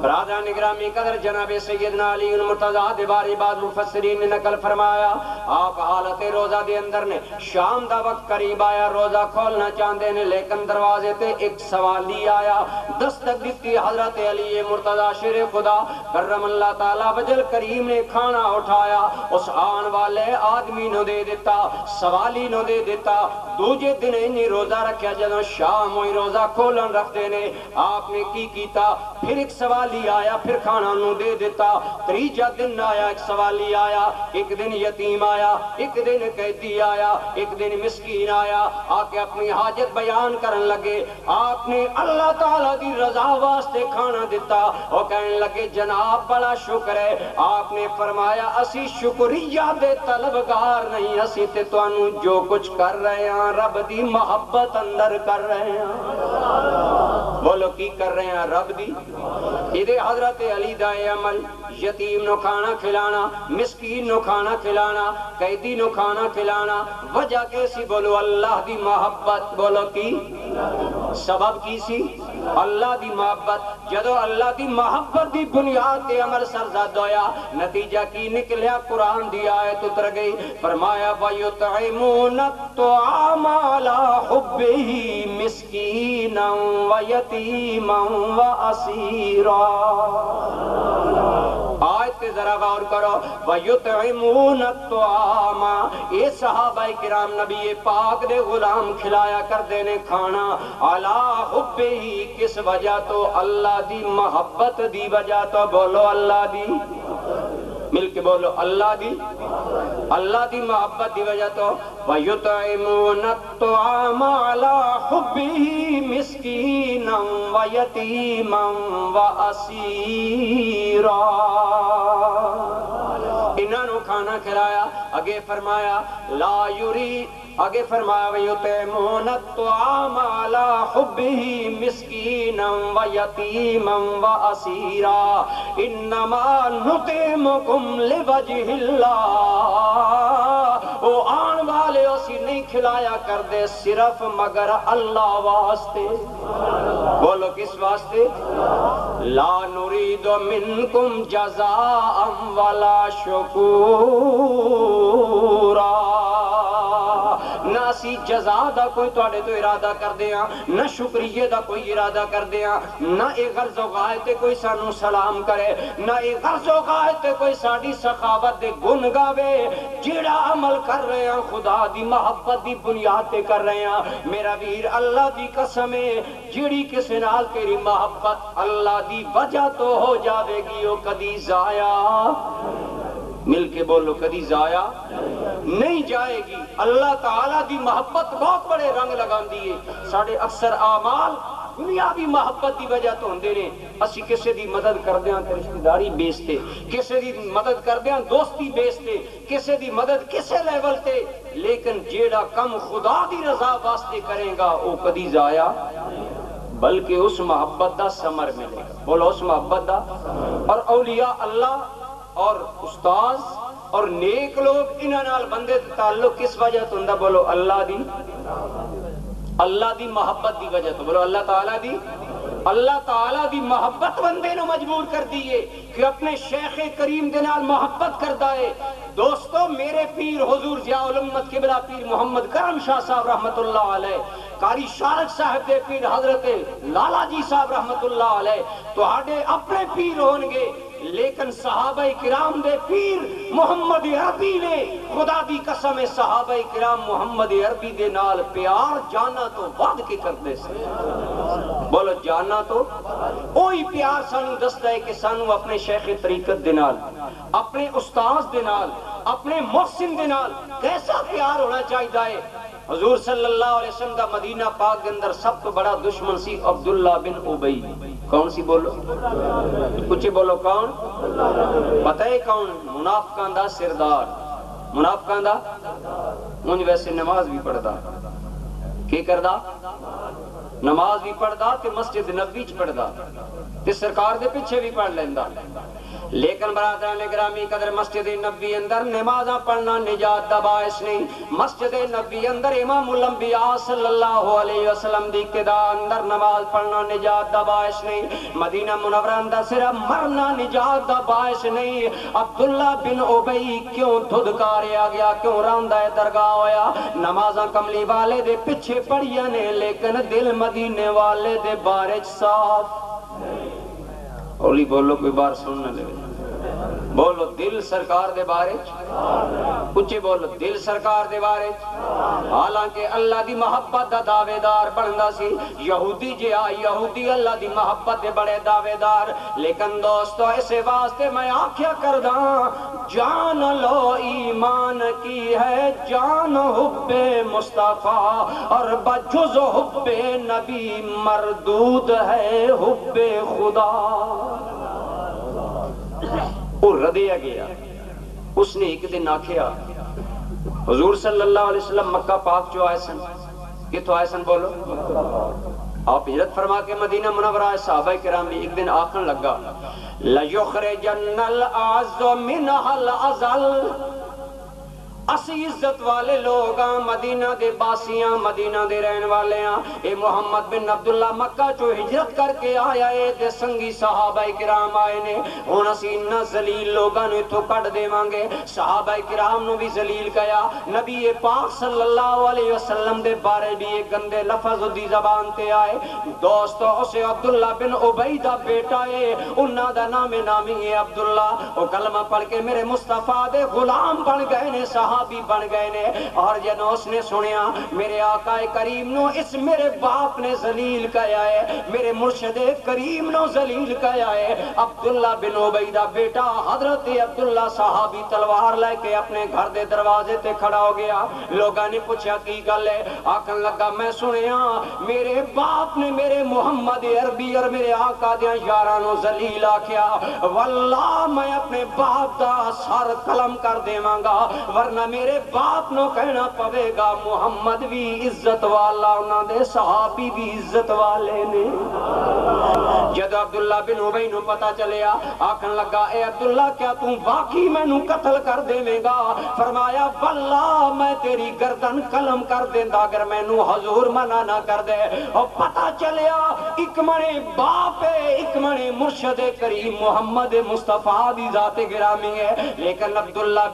برادران گرامی قدر جناب سیدنا علی المرتضیٰ دے بارے بعد مفسرین نے نقل فرمایا, آپ حالت روزہ دے اندر نے شام دا وقت قریب آیا, روزہ کھولنا چاہتے نے لیکن دروازے تے ایک سوالی آیا, دستک دیتی حضرت علی مرتضیٰ شیر خدا کرم اللہ تعالی وجل کریم نے کھانا اٹھایا, اس آن والے آدمی نو دے دیتا, سوالی نو دے دیتا. دوجے دن انہی روزہ رکھیا, جدوں شام ہوئی روزہ کھولن رکھ دینے, آپ نے کی کیتا پھر ایک سوالی آیا, پھر کھانا انہوں دے دیتا. تریجہ دن آیا, ایک سوالی آیا, ایک دن یتیم آیا, ایک دن قیدی آیا, ایک دن مسکین آیا, آ کے اپنی حاجت بیان کرن لگے. آپ نے اللہ تعالیٰ دی رضا واسطے کھانا دیتا, وہ کہنے لگے جناب بڑا شکر ہے. آپ نے فرمایا اسی شکریہ دے طلبگار نہیں, اسی تے توانوں جو کچھ کر رہے ہیں رب دی محبت اندر کر رہے ہیں. بولو کی کر رہے ہیں رب دی. ادھے حضرت علی دا عمل یتیم نو کھانا کھلانا, مسکین نو کھانا کھلانا, قیدی نو کھانا کھلانا, وجہ کیسی؟ بولو اللہ دی محبت. بولو کی سبب کی سی اللہ دی محبت جدو اللہ دی محبت دی بنیاد تے عمل سرزد ہویا نتیجہ کی نکلیا قرآن دی آیت اتر گئی فرمایا وَيُطْعِمُونَ الطَّعَامَ عَلَىٰ حُبِّهِ مِسْكِينًا وَيَتِيمًا وَأَسِيرًا آیت تے ذرا غور کرو وَيُطْعِمُونَ الطَّعَامَ یہ صحابہ کرام نبی پاک دے غلام کھلایا کر دینے کھانا عَلَىٰ حُبِّهِ کس وجہ تو اللہ دی محبت دی وجہ تو بولو اللہ دی مل کے بولو اللہ دی محبت دی وجہ تو وَيُطْعِمُونَ الطَّعَامَ عَلَىٰ حُبِّهِ مِسْكِينًا وَيَتِيمًا وَأَسِيرًا انہوں نے کھانا کھلایا اگے فرمایا لا یری آگے فرمایا وَيُطْعِمُونَ الطَّعَامَ عَلَىٰ حُبِّهِ مِسْكِينًا وَيَتِيمًا وَأَسِيرًا إِنَّمَا نُطْعِمُكُمْ لِوَجْهِ اللَّهِ وہ آن والے اسی نہیں کھلایا کر دے صرف مگر اللہ واسطے بولو کس واسطے لا نُرِيدُ مِنْكُمْ جَزَاءً وَلَا شُكُورًا نہ اسی جزا دا کوئی توڑے تو ارادہ کر دیا نہ شکریہ دا کوئی ارادہ کر دیا نہ ایک غرض و غایت کوئی سانو سلام کرے نہ ایک غرض و غایت کوئی ساڑی سخاوت دے گن گاوے جیڑا عمل کر رہے ہیں خدا دی محبت دی بنیاد تے کر رہے ہیں میرا ویر اللہ دی قسم ہے جیڑی کسی نال تیری محبت اللہ دی وجہ تو ہو جاوے گی وہ کدی ضائع مل کے بولو کدی ضائع نہیں جائے گی اللہ تعالیٰ دی محبت بہت بڑے رنگ لگان دیئے ساڑھے اکثر اعمال دنیاوی محبت دی وجہ تو ہندے نے اسی کسے دی مدد کر دیاں تے رشتہ داری بیستے کسے دی مدد کر دیاں دوستی بیستے کسے دی مدد کسے لیول تے لیکن جیڑا کم خدا دی رضا واسطے کریں گا وہ کدی ضائع بلکہ اس محبت دا ثمر ملے گا بولو اس محبت دا اور اولیاء اللہ اور استاذ اور نیک لوگ انہاں نال بندے تعلق کس وجہ تو ہوندا بولو اللہ دی محبت دی وجہ تو بولو اللہ تعالیٰ دی محبت بندے نو مجبور کر دیئے کہ اپنے شیخ کریم دے نال محبت کر دائے دوستو میرے پیر حضور ضیاء الامت قبلہ پیر محمد کرم شاہ صاحب رحمت اللہ علیہ قاری شارق صاحب دے پیر حضرت لالا جی صاحب رحمت اللہ علیہ تو ہاڑے اپنے پیر ہونگے لیکن صحابہ کرام دے پیر محمد عربی نے خدا دی قسم صحابہ کرام محمد عربی دے نال پیار جانا تو وعد کے کرتے سے بولو جانا تو اوہی پیار سانو دستا ہے کہ سانو اپنے شیخ طریقت دے نال اپنے استاذ دے نال اپنے محسن دے نال کیسا پیار ہونا چاہیے حضور صلی اللہ علیہ وسلم دا مدینہ پاک کے اندر سب تو بڑا دشمن سی عبداللہ بن ابی کون سی بولو کچھ بولو کون پتہ ہے کون منافقان دا سردار منافقان دا مجھ ویسے نماز بھی پڑھدا کی کردا نماز بھی پڑھدا تے مسجد نبوی چ پڑھدا تے سرکار دے پیچھے بھی پڑھ لیندا لیکن برادران گرامی قدر مسجد نبی اندر نمازاں پڑھنا نجات دا باعث نہیں مسجد نبی اندر امام الانبیاء صلی اللہ علیہ وسلم دی ابتداء اندر نماز پڑھنا نجات دا باعث نہیں مدینہ منورہ اندر صرف مرنا نجات دا باعث نہیں عبداللہ بن ابی کیوں دھدکاریا گیا کیوں راندہ درگاہ ہویا نمازاں کملی والے دے پیچھے پڑھیا نے لیکن دل مدینے والے دے بارے صاف اولی بولو کوئی بار سننا لے بولو دل سرکار دے بارے کچھ بولو دل سرکار دے بارے حالانکہ اللہ دی محبت دا دعوے دار بندا سی یہودی جے آئی یہودی اللہ دی محبت دے بڑے دعوے دار لیکن دوستو اسے واسطے میں آنکھیا کردہ جان لو ایمان کی ہے جان حب مصطفیٰ اور بجز حب نبی مردود ہے حب خدا اور ردیا گیا اس نے ایک دن آکھیا حضور صلی اللہ علیہ وسلم مکہ پاک جو آئے سن کتو آئے سن بولو آپ ہجرت فرما کے مدینہ منورہ صحابہ کرام بھی ایک دن آخن لگا لَيُخْرِجَنَّ الْأَعْزُ مِنْهَا الْأَزَلِ اسی عزت والے لوگ ہاں، مدینہ دے باسیاں، مدینہ دے رہن والے ہاں۔ اے محمد بن عبداللہ مکہ جو ہجرت کر کے آیا ہے تے سنگی صحابہ کرام آئے نے، ہن اسی انہاں ذلیل لوگاں نوں ایتھوں کڈ دیواں گے۔ صحابہ کرام نوں بھی ذلیل کیا، نبی پاک صلی اللہ علیہ وسلم دے بارے بھی ایک گندے لفظ دی زبان تے آئے۔ دوستو اسے عبداللہ بن عبی دا بیٹا ہے، انہاں دا نام نامی ہے عبداللہ، وہ کلمہ پڑھ کے میرے مصطفیٰ دے غلام بن گئے نے، صحابی بن گئے نے۔ اور جنہوں اس نے سنیا میرے آقا کریم نو اس میرے باپ نے ذلیل کیا ہے، میرے مرشد کریم نو ذلیل کیا ہے، عبداللہ بن عبی دا بیٹا حضرت عبداللہ صحابی تلوار لے کے اپنے گھر دے دروازے تے کھڑا ہو گیا۔ لوگاں نے پوچھا کی گل ہے؟ آکھن لگا میں سنیا میرے باپ نے میرے محمد عربی اور میرے آقا دیاں یاراں نو ذلیل آکھیا، واللہ میں اپنے باپ دا سر قلم کر دیواں گا، ورنہ میرے باپ نو کہنا پوے گا محمد بھی عزت والا، انہاں دے صحابی بھی عزت والے نے۔ جد عبداللہ بن عبی نو پتا چلیا، آکھن لگا اے عبداللہ کیا تم واقعی میں نو قتل کر دے گا؟ فرمایا واللہ میں تیری گردن قلم کر دیندا اگر میں نو حضور منع نہ کر دے۔ اور پتا چلیا ایک منے باپ ہے، ایک منے مرشد کریم محمد مصطفیٰ دی ذات گرامی ہے، لیکن عبداللہ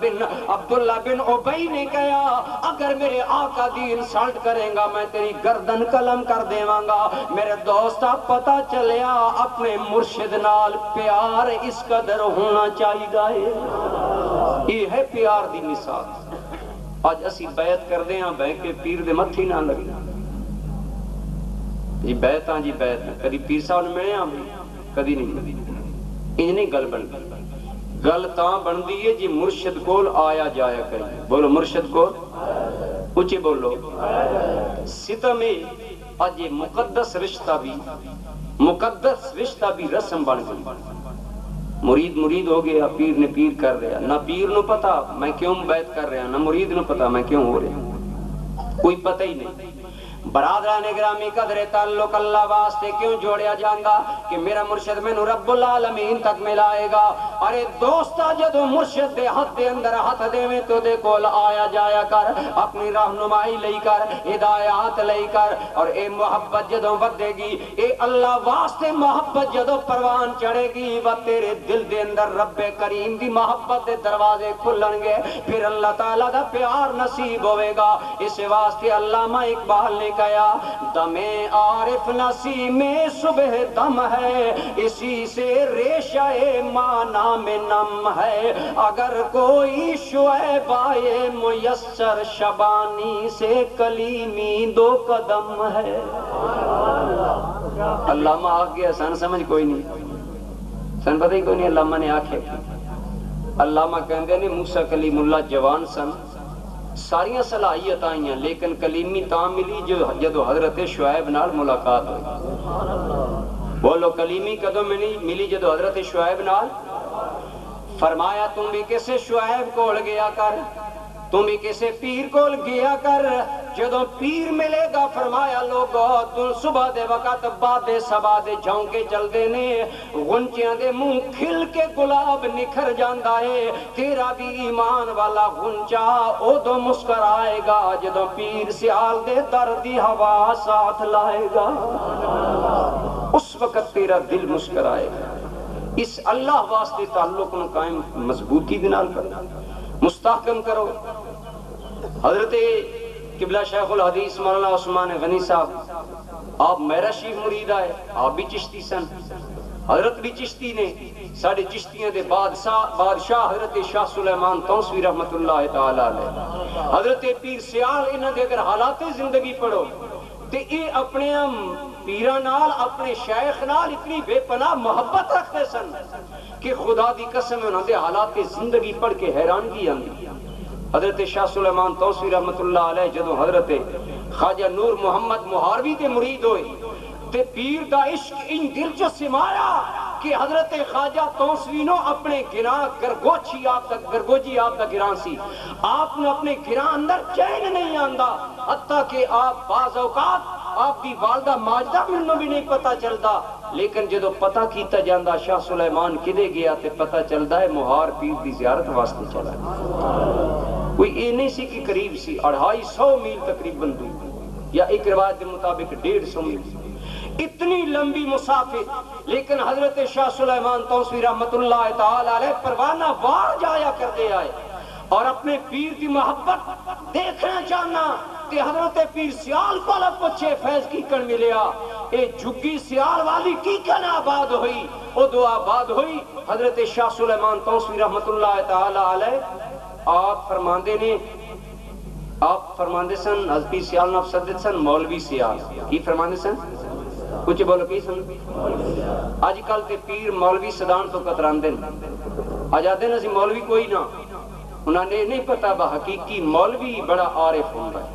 بن عبی نے کہا اگر میرے آقا دی انسلٹ کرے گا میں تیری گردن قلم کر دیواں گا۔ میرے دوستا پتا چلیا اپنے مرشد نال پیار اس قدر ہونا چاہیے ہے، یہ ہے پیار دی مثال۔ آج اسی بیعت کر دے ہاں بہ کے پیر دے متھی نہ لگے جی، بیعت ہاں جی بیعت، کدی پیر صاحب نے ملے ہاں کدی نہیں، انج نہیں گل بنتی۔ گل تاں بندی ہے جی مرشد کول آیا جایا کریں، بولو مرشد کول اچھی بولو۔ ستم اج یہ مقدس رشتہ بھی رسم بن گئی، مرید ہو گیا، پیر نے پیر کر رہا، نہ پیر نو پتا میں کیوں بیعت کر رہا، نہ مرید نو پتا میں کیوں ہو رہا، کوئی پتہ ہی نہیں۔ برادران گرامی قدر تعلق اللہ واسطے کیوں جوڑیا جاندا کہ میرا مرشد میں نو رب العالمین تک ملائے گا۔ ارے دوستا جدو مرشد دے ہاتھ دے اندر ہاتھ دے میں تو دے کول آیا جایا کر، اپنی رہنمائی لئی کر، ہدایات لئی کر، اور اے محبت جدو ودے گی، اے اللہ واسطے محبت جدو پروان چڑھے گی، و تیرے دل دے اندر رب کریم دی محبت دے دروازے کھلن گے، پھر اللہ تعالیٰ دا پیار نصیب ہوئے گا۔ اس واسطے علامہ اقبال نے کہا دم عارف نسیم صبح دم ہے، اسی سے ریشہ معنی میں نم ہے، اگر کوئی شعیب آئے میسر شبانی سے کلیمی دو قدم ہے۔ علامہ آگیا سن سمجھ کوئی نہیں، سن پتہ ہی کوئی نہیں علامہ نے آکھے۔ علامہ کہندے نے موسیٰ کلیم اللہ جوان سن، ساریاں صلاحیت آئیاں لیکن کلیمی تاں ملی جو جدو حضرت شعیب نال ملاقات ہوئی۔ بولو کلیمی کدو ملی جدو حضرت شعیب نال؟ فرمایا تم بھی کسے شعیب کول گیا کر، تم بھی کسے پیر کول گیا کر، جدو پیر ملے گا فرمایا لوگو تم صبح دے وقت بعد صبح دے جھونکے چل دینے، غنچیاں دے منہ کھل کے گلاب نکھر جاندہ ہے، تیرا بھی ایمان والا غنچہ او دو مسکرائے گا جدو پیر سیال دے دردی ہوا ساتھ لائے گا، اس وقت تیرا دل مسکرائے گا۔ اس اللہ واسطے تعلق نو قائم مضبوطی دنال کرنا، مستحکم کرو۔ حضرت قبلہ شیخ الحدیث مولانا عثمان غنی صاحب آپ میرا شیف مرید آئے، آپ بھی چشتی سن، حضرت بھی چشتی نے، ساڑھے چشتیاں دے بادشاہ حضرت شاہ سلیمان توسوی رحمت اللہ تعالی علیہ، حضرت پیر سیال انہاں دے اگر حالات زندگی پڑھو تے اے اپنے پیران نال اپنے شیخ نال اتنی بے پناہ محبت رکھتے سن کہ خدا دی قسم انہاں دے حالات زندگی پڑھ کے حیرانگی آندی۔ حضرت شاہ سلیمان توسوی رحمت اللہ علیہ جدو حضرت خواجہ نور محمد مہاروی دے مرید ہوئے تے پیر دا عشق ان دل جو سمایا کہ حضرت خواجہ توسوی نو اپنے گراں گرگوچی آپ دا گراں سی، آپ نے اپنے گراں اندر چین نہیں آندہ، حتیٰ کہ آپ بعض اوقات آپ کی والدہ ماجدہ منوں بھی نہیں پتا چلتا، لیکن جدو پتا کیتا جاندہ شاہ سلیمان کدے گیا تے پتا چلتا ہے مہار پیر دی زیارت واسطے چلا۔ کوئی یہ نہیں سی کہ قریب سی، 250 میل تقریباً دور، یا ایک روایت کے مطابق 150 میل، اتنی لمبی مسافت، لیکن حضرت شاہ سلیمان توسوی رحمت اللہ تعالی علیہ پروانہ وار جایا کرتے آئے اور اپنے پیر کی محبت دیکھنا چاہنا کہ حضرت پیر سیال کو پوچھے فیض کی کن ملیا، اے جھگی سیال والی کی کن آباد ہوئی، او دو آباد ہوئی۔ حضرت شاہ سلیمان توسوی رحمت اللہ تعالی علیہ آپ فرماندے سن، حضرت سیال نہ افسدت سن مولوی سیال، کی فرماندے سن؟ کچھ بولو کی سن؟ آج کل تے پیر مولوی صدان تو قطران دن آجادے نا سی مولوی کوئی نہ، انہوں نے نہیں پتا با حقیقی مولوی بڑا عارف ہوں گا۔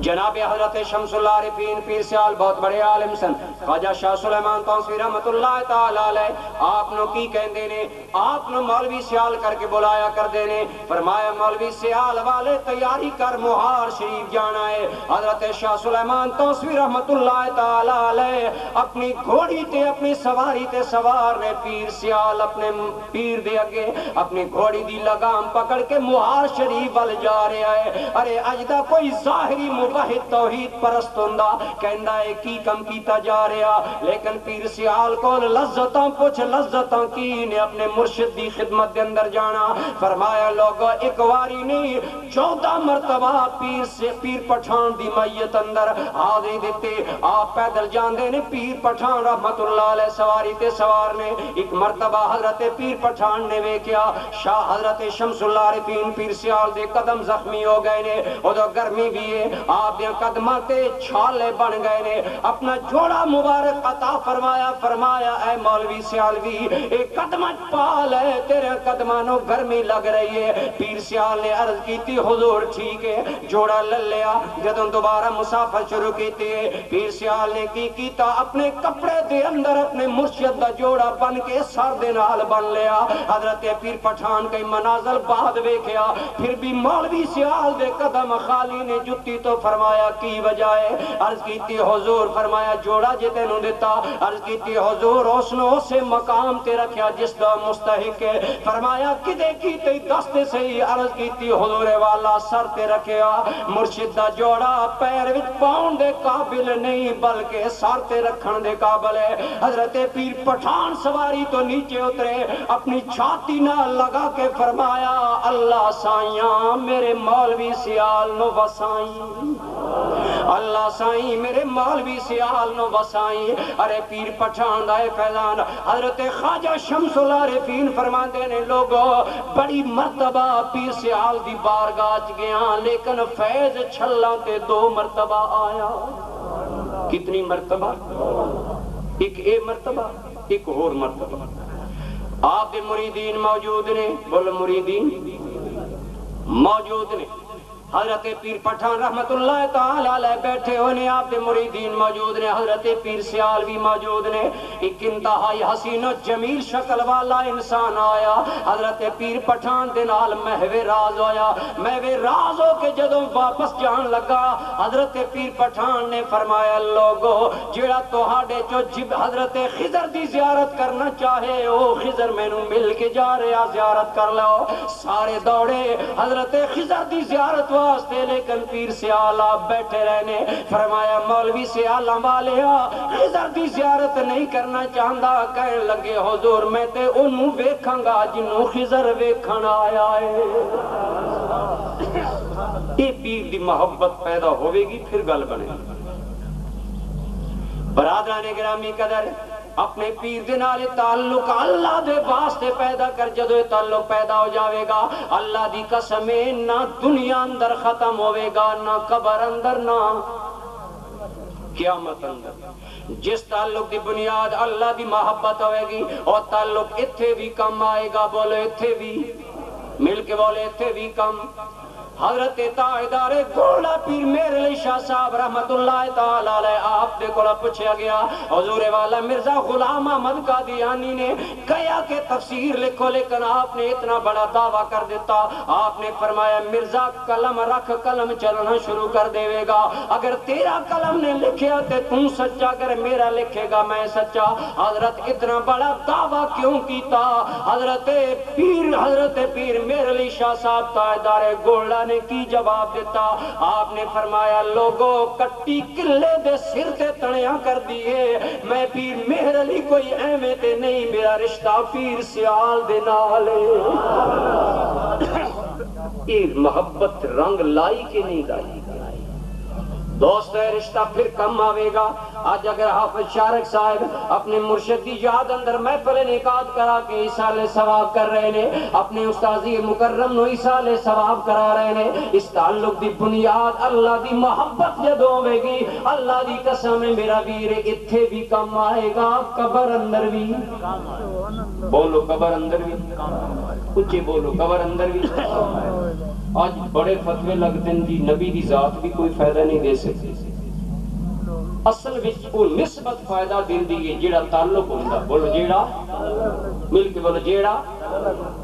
جناب حضرت شمس اللہ عارفین پیر سیال بہت بڑے عالم سن، خواجہ شاہ سلیمان توسوی رحمت اللہ تعالی علیہ آپ نو کی کہندے نے، آپ نو مولوی سیال کر کے بلایا کر دینے، فرمایا مولوی سیال والے تیاری کر مہار شریف جانا ہے۔ حضرت شاہ سلیمان توسوی رحمت اللہ تعالی علیہ اپنی گھوڑی تے اپنی سواری تے سوار نے، پیر سیال اپنے پیر دے اگے اپنی گھوڑی دی لگام پکڑ کے مہار شریف وال جا رہا ہے۔ ارے اجدہ کوئی ظاہری واحد توحید پرست ہوندا کہندا ہے کی کم کیتا جا رہا، لیکن پیر سیال کو لذتاں پوچھ لذتاں کی نے اپنے مرشد دی خدمت دے اندر جانا۔ فرمایا لوگو ایک واری نہیں 14 مرتبہ پیر پٹھان دی میت اندر حاضری دیتے، آپ پیدل جاندے نے، پیر پٹھان رحمت اللہ علیہ سواری تے سوار نے۔ ایک مرتبہ حضرت پیر پٹھان نے ویکھیا شاہ حضرت شمس اللہ عارفین پیر سیال دے قدم زخمی ہو گئے نے، ادو گرمی بھی ہے، آپ دے قدمہ تے چھالے بن گئے نے، اپنا جوڑا مبارک عطا فرمایا، فرمایا اے مولوی سیالوی اے قدمہ پال ہے، تیرے قدمہ نو گرمی لگ رہی ہے۔ پیر سیال نے عرض کی تھی حضور ٹھیک ہے، جوڑا للیا، جدوں دوبارہ مسافر شروع کی تھی، پیر سیال نے کی کیتا اپنے کپڑے دے اندر اپنے مرشد دا جوڑا بن کے سر دے نال بن لیا۔ حضرت پیر پٹھان کئی منازل بعد ویکھیا، پھر بھی مولوی سیال دے قدم خالی نے جتی تو فرمایا کی وجہ ہے؟ عرض کیتی حضور، فرمایا جوڑا جے تینوں دیتا، عرض کیتی حضور اس نے اسے مقام تے رکھیا جس دا مستحق ہے، فرمایا کدے کیتے دستے سے، عرض کیتی حضور والا سر تے رکھیا، مرشد دا جوڑا پیر وچ پاؤن دے قابل نہیں بلکہ سر تے رکھن دے قابل ہے۔ حضرت پیر پٹھان سواری تو نیچے اترے، اپنی چھاتی نہ لگا کے فرمایا اللہ سائیاں میرے مولوی سیال نو وسائیں، اللہ سائیں میرے مولوی سیال نو وسائیں۔ ارے پیر پٹھان دائے فیضان حضرت خواجہ شمس العارفین فرماندے نے لوگو بڑی مرتبہ پیر سیال دی بارگاہ چ گیا، لیکن فیض چھلاں تے 2 مرتبہ آیا۔ کتنی مرتبہ؟ ایک اے مرتبہ، ایک اور مرتبہ۔ آپ دے مریدین موجود نے، بول مریدین موجود نے، حضرت پیر پٹھان رحمت اللہ تعالی علیہ بیٹھے ہونے، آپ دے مریدین موجود نے، حضرت پیر سیال بھی موجود نے۔ ایک انتہائی حسین و جمیل شکل والا انسان آیا، حضرت پیر پٹھان دے نال محو راز ہویا، محو راز ہو کے جدوں واپس جان لگا، حضرت پیر پٹھان نے فرمایا لوگو جیڑا تہاڈے چو حضرت خضر دی زیارت کرنا چاہے او خضر مینوں مل کے جا رہا، زیارت کر لو۔ سارے دوڑے حضرت خضر دی زیارت واسطے، لیکن پیر سیال آپ بیٹھے رہنے۔ فرمایا مولوی سیال والے خضر دی زیارت نہیں کرنا چاہندا، کہنے لگے حضور میں تے انہوں ویکھاں گا جنہوں خضر ویکھن آیا ہے۔ یہ پیر دی محبت پیدا ہوئے گی پھر گل بنے۔ برادران گرامی قدر اپنے پیر دے نال تعلق اللہ دے واسطے پیدا کر، جدو تعلق پیدا ہو جاوے گا اللہ دی قسم نہ دنیا اندر ختم ہوئے گا، نہ قبر اندر، نہ قیامت اندر۔ جس تعلق دی بنیاد اللہ دی محبت ہوئے گی اور تعلق اتھے بھی کم آئے گا، بولے اتھے بھی، مل کے بولے اتھے بھی کم۔ حضرت تاجدار گولڈا پیر میر علی شاہ صاحب رحمت اللہ تعالی علیہ آپ دے کولا پوچھا گیا حضور والا مرزا غلام احمد قادیانی نے کہا کہ تفسیر لکھو، لیکن آپ نے اتنا بڑا دعویٰ کر دیتا. آپ نے فرمایا مرزا قلم رکھ، قلم چلنا شروع کر دے گا. اگر تیرا قلم نے لکھیا تے تم سچا، اگر میرا لکھے گا میں سچا. حضرت اتنا بڑا دعویٰ کیوں کیتا؟ حضرت پیر میر علی شاہ صاحب تاجدار گولڈا نے کی جواب دیتا؟ آپ نے فرمایا لوگوں کٹی کلے دے سر تے تڑیاں کر دیے، میں پیر مہر علی کوئی ایویں تے نہیں، میرا رشتہ پیر سیال دے نال یہ محبت رنگ لائی کہ نہیں لائی؟ دوست ہے رشتہ پھر کم آوے گا. آج اگر حافظ شارق صاحب اپنے مرشد کی یاد اندر محفل انعقاد کرا کے ایصال ثواب کر رہے ہیں، اپنے استاذی مکرم نو ایصال ثواب کرا رہے ہیں، اس تعلق دی بنیاد اللہ دی محبت جدوں ہوے گی، اللہ دی قسم ہے میرا ویر اتھے بھی کم آئے گا، قبر اندر بھی. بولو قبر اندر بھی، اچھے بولو قبر اندر بھی. آج بڑے فتوے لگتے ہیں جی نبی دی ذات بھی کوئی فائدہ نہیں دے سکتی. اصل وچ وہ نسبت فائدہ دیندی ہے جیڑا تعلق ہوندا. بولو جیڑا، مل کے بولو جیڑا.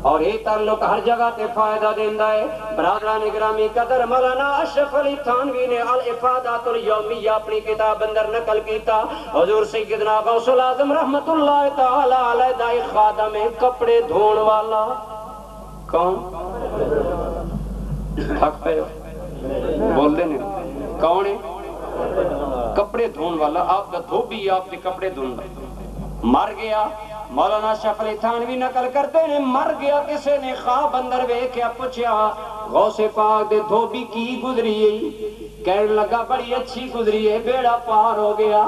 اور یہ تعلق ہر جگہ تے فائدہ دیندا ہے. برادران گرامی قدر مولانا اشرف علی تھانوی نے الافادات الیومیہ اپنی کتاب اندر نقل کیتا. حضور سیدنا غوث العظم رحمت اللہ تعالی علیہ دا ایک خادم ہے کپڑے دھون والا. کون؟ حق پہ بول دے نہیں کون ہے؟ کپڑے دھون والا. آپ کا دھوبی آپ کے کپڑے دھون والا مر گیا. مولانا اشرف علی تھانوی نقل کرتے ہیں مر گیا کسی نے خواب اندر ویکھیا پوچھیا غوث پاک دے دھوبی کی گزری ہے؟ کہنے لگا بڑی اچھی گزری ہے، بیڑا پار ہو گیا.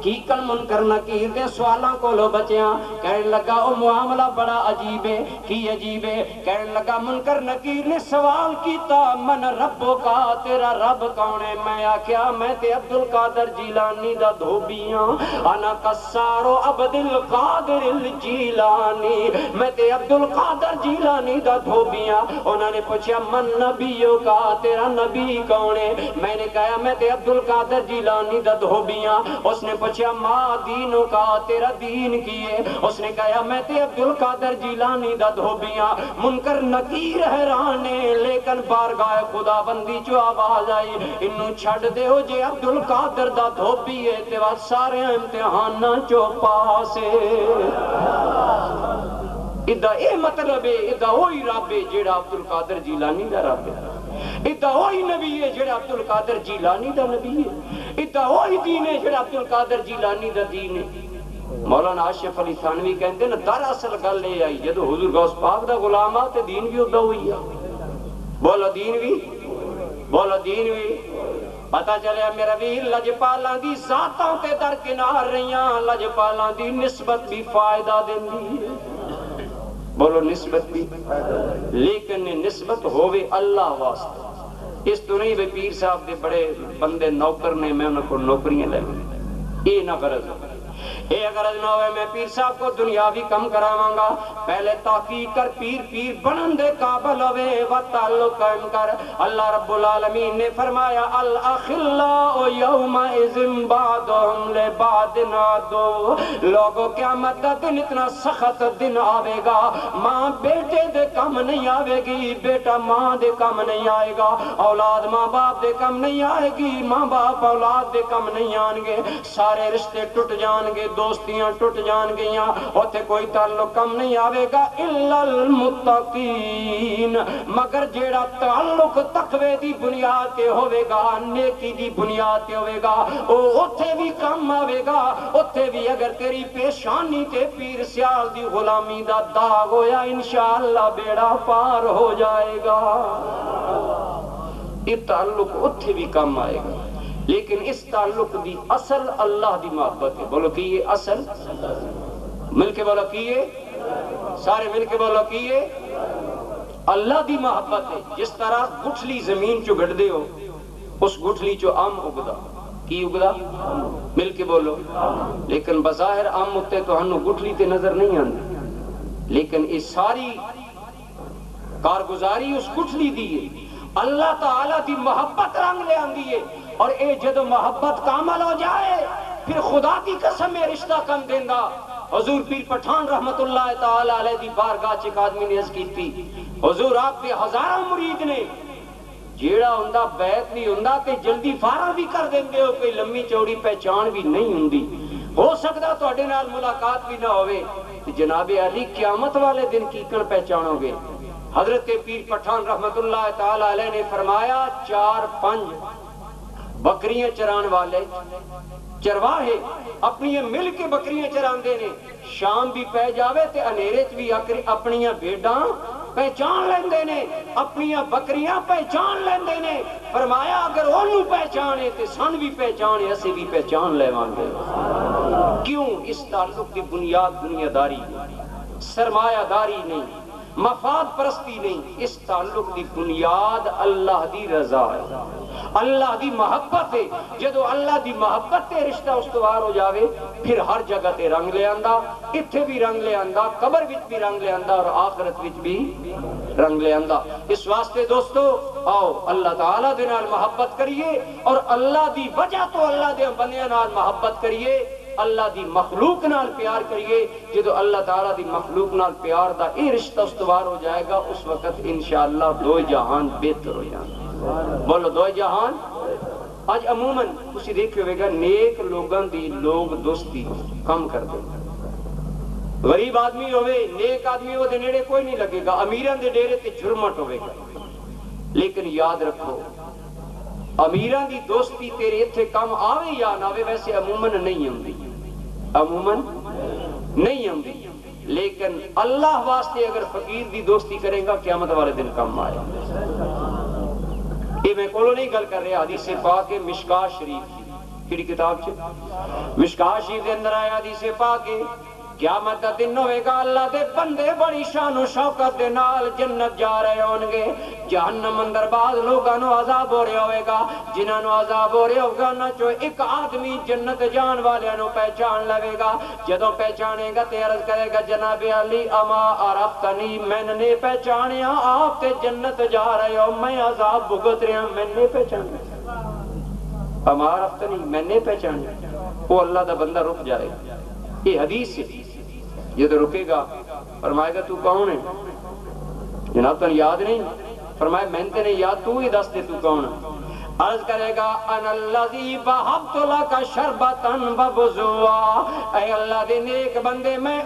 کی کن منکر نکیر دے سوالاں کو لو بچیاں. کہنے لگا او معاملہ بڑا عجیب ہے. کی عجیب ہے؟ کہنے لگا منکر نکیر نے سوال کیتا من ربو کا، تیرا رب کون ہے؟ میں آکھیا میں تے عبدالقادر جیلانی دا دھوبیاں. انا قصارو عبدالقادر الجیلانی، میں تے عبدالقادر جیلانی دا دھوبیاں. انہوں نے پوچھا من نبیوں کا، تیرا نبی کون ہے؟ میں نے کہا میں تے عبدالقادر جیلانی دا دھوبیاں. اس نے پوچھا ماں دینوں کا، تیرا دین کی ہے؟ اس نے کہا میں تے عبدالقادر جیلانی دا دھوبیاں. منکر نکیر حیرانے لیکن بارگاہ خدا بندی جو آواز آئی انہوں چھڑ دے ہو جے عبدالقادر دا دھوبی ہے تے بعد سارے امتحان چو پاسے. ادھا اے مطلب ہے ادھا وہی رب ہے جیڑا عبدالقادر جیلانی دا رب ہے. ادھا وہی نبی ہے جیڑا عبدالقادر جیلانی دا نبی ہے. ادھا وہی دین ہے جیڑا عبدالقادر جیلانی دا دین ہے. مولانا اشرف علی تھانوی کہتے ہیں دراصل گل یہ آئی جدو حضور غوث پاک دا غلام آ تے دین بھی ادھا ہوئی ہے. بولو دین بھی، بولو دین بھی. پتا چلیا میرا ویر لجپالاں دی ذاتاں تے درکنار رہیاں، لجپالاں دی نسبت بھی فائدہ دیندی ہے. بولو نسبت بھی، لیکن نسبت ہوئے اللہ واسطے. اس تو نہیں بھئی پیر صاحب دے بڑے بندے نوکر نے میں انہوں کو نوکریاں لے گئے، یہ نہ غرض ہو. اے غرض نہ ہوئے میں پیر صاحب کو دنیاوی کم کراواں گا. پہلے تحقیق کر پیر بنن دے قابل ہوئے و تعلق قائم کر. اللہ رب العالمین نے فرمایا الاخلاء یومئذ بعضهم لبعض عدو. لوگوں قیامت دا دن اتنا سخت دن آوے گا، ماں بیٹے دے کم نہیں آوے گی، بیٹا ماں دے کم نہیں آئے گا، اولاد ماں باپ دے کم نہیں آئے گی، ماں باپ اولاد دے کم نہیں آن گے. سارے رشتے ٹوٹ جان گے، دوستیاں ٹوٹ جان گیاں، ہوتے کوئی تعلق کم نہیں آوے گا الا المتقین. مگر جیڑا تعلق تقوی دی بنیاد تے ہوئے گا، نیکی دی بنیاد تے ہوئے گا، اوتھے بھی کم آوے گا. اوتھے بھی اگر تیری پیشانی تے پیر سیال دی غلامی دا داغ ہویا انشاءاللہ بیڑا پار ہو جائے گا. یہ تعلق اوتھے بھی کم آئے گا، لیکن اس تعلق دی اصل اللہ دی محبت ہے. بولو کہ یہ اصل مل کے بولو کہ یہ سارے مل کے بولو کہ یہ اللہ دی محبت ہے. جس طرح گٹھلی زمین چو گڑ دے ہو اس گٹھلی چو ام اگدا کی اگدا مل کے بولو. لیکن بظاہر ام اتے تو ہنو گٹھلی تے نظر نہیں آندی، لیکن اس ساری کارگزاری اس گٹھلی دی ہے. اللہ تعالیٰ دی محبت رنگ لے آندی ہے، اور اے جدو محبت کامل ہو جائے پھر خدا دی قسم میں رشتہ کم دیندا۔ حضور پیر پٹھان رحمت اللہ تعالیٰ علیہ دی بارگاہ چ ایک آدمی نے عرض کیتی، حضور آپ دے ہزاروں مرید نے، جیڑا ہوندا بیعت نہیں ہوندا تے جلدی فارغ بھی کر دیندے ہو، کوئی لمبی چوڑی پہچان بھی نہیں ہوندی، ہو سکتا تواڈے نال ملاقات بھی نہ ہوئے، جناب علی قیامت والے دن کیکن پہچانو گے؟ حضرت پیر پٹھان رحمت اللہ تعالی علیہ نے فرمایا 4-5 بکریاں چران والے چرواہے اپنی مل کے بکریاں چراندے نے، شام بھی پہ جاوے تے انیرے چ بھی اپنی بھیڈاں پہچان لیندے نے، اپنی بکریاں پہچان لیندے نے۔ فرمایا اگر انہوں پہچانے تے سن بھی پہچانے، اسی بھی پہچان لے وانگے۔ کیوں؟ اس تعلق کی بنیاد دنیا داری نہیں، سرمایہ داری نہیں، مفاد پرستی نہیں، اس تعلق کی بنیاد اللہ دی رضا ہے، اللہ دی محبت ہے۔ جدو اللہ دی محبت تے رشتہ استوار ہو جاوے پھر ہر جگہ تے رنگ لے آندا، اتھے بھی رنگ لے آندا، قبر وچ بھی رنگ لے آندا، اور آخرت وچ بھی رنگ لے آندا۔ اس واسطے دوستو آؤ اللہ تعالیٰ دے نال محبت کریے، اور اللہ دی وجہ تو اللہ دے بندیاں نال محبت کریے، اللہ دی مخلوق نال پیار کریے۔ جدو اللہ تعالیٰ دی مخلوق نال پیار دا اے رشتہ استوار ہو جائے گا، اس وقت انشاءاللہ دو جہان بہتر ہو جائیں۔ بولو دو جہان۔ آج عموماً تسی دیکھے ہوئے گا نیک لوگاں دی لوگ دوستی کم کر دیں، غریب آدمی ہوئے نیک آدمی ہو دے نیڑے کوئی نہیں لگے گا، امیران دے ڈیرے تے جرمٹ ہوئے گا۔ لیکن یاد رکھو امیران دی دوستی تیرے اتھے کم آوے یا نہ آوے، ویسے عموماً نہیں ہوندی، عموماً نہیں ہوندی، لیکن اللہ واسطے اگر فقیر دی دوستی کریں گا قیامت والے دن کم آئے۔ یہ میں کولو نہیں گل کر رہا، حدیث پاک مشکاہ شریف کی کتاب چھے، مشکاہ شریف دے اندر آیا حدیث پاک قیامت دا دن ہوئے گا، اللہ دے بندے بڑی شان و شوکت دے نال جنت جا رہے ہونگے، جہنم اندر بعد لوگاں نو عذاب ہو رہا ہوئے گا، جنہاں نو عذاب ہو رہا ہوگا نہ چو ایک آدمی جنت جان والے نو پہچان لگے گا، جدوں پہچانے گا تے عرض کرے گا جناب علی اما عرفتنی، میں نے پہچانیا آپ تے جنت جا رہے ہو، میں عذاب بھگت رہا میں نے پہچانا، اما عرفتنی میں نے پہچانیا، وہ اللہ دا بندہ رک جائے گا۔ یہ حدیث ہے، یہ تو رکے گا، فرمائے گا تو کون ہے؟ جناب تو یاد نہیں، فرمائے میں تے نہیں یاد، تو ہی دس دے تو کون ہے؟ عرض کرے گا انا الذی وہبت لک شربۃ ووضوءا، اے اللہ دے نیک بندے میں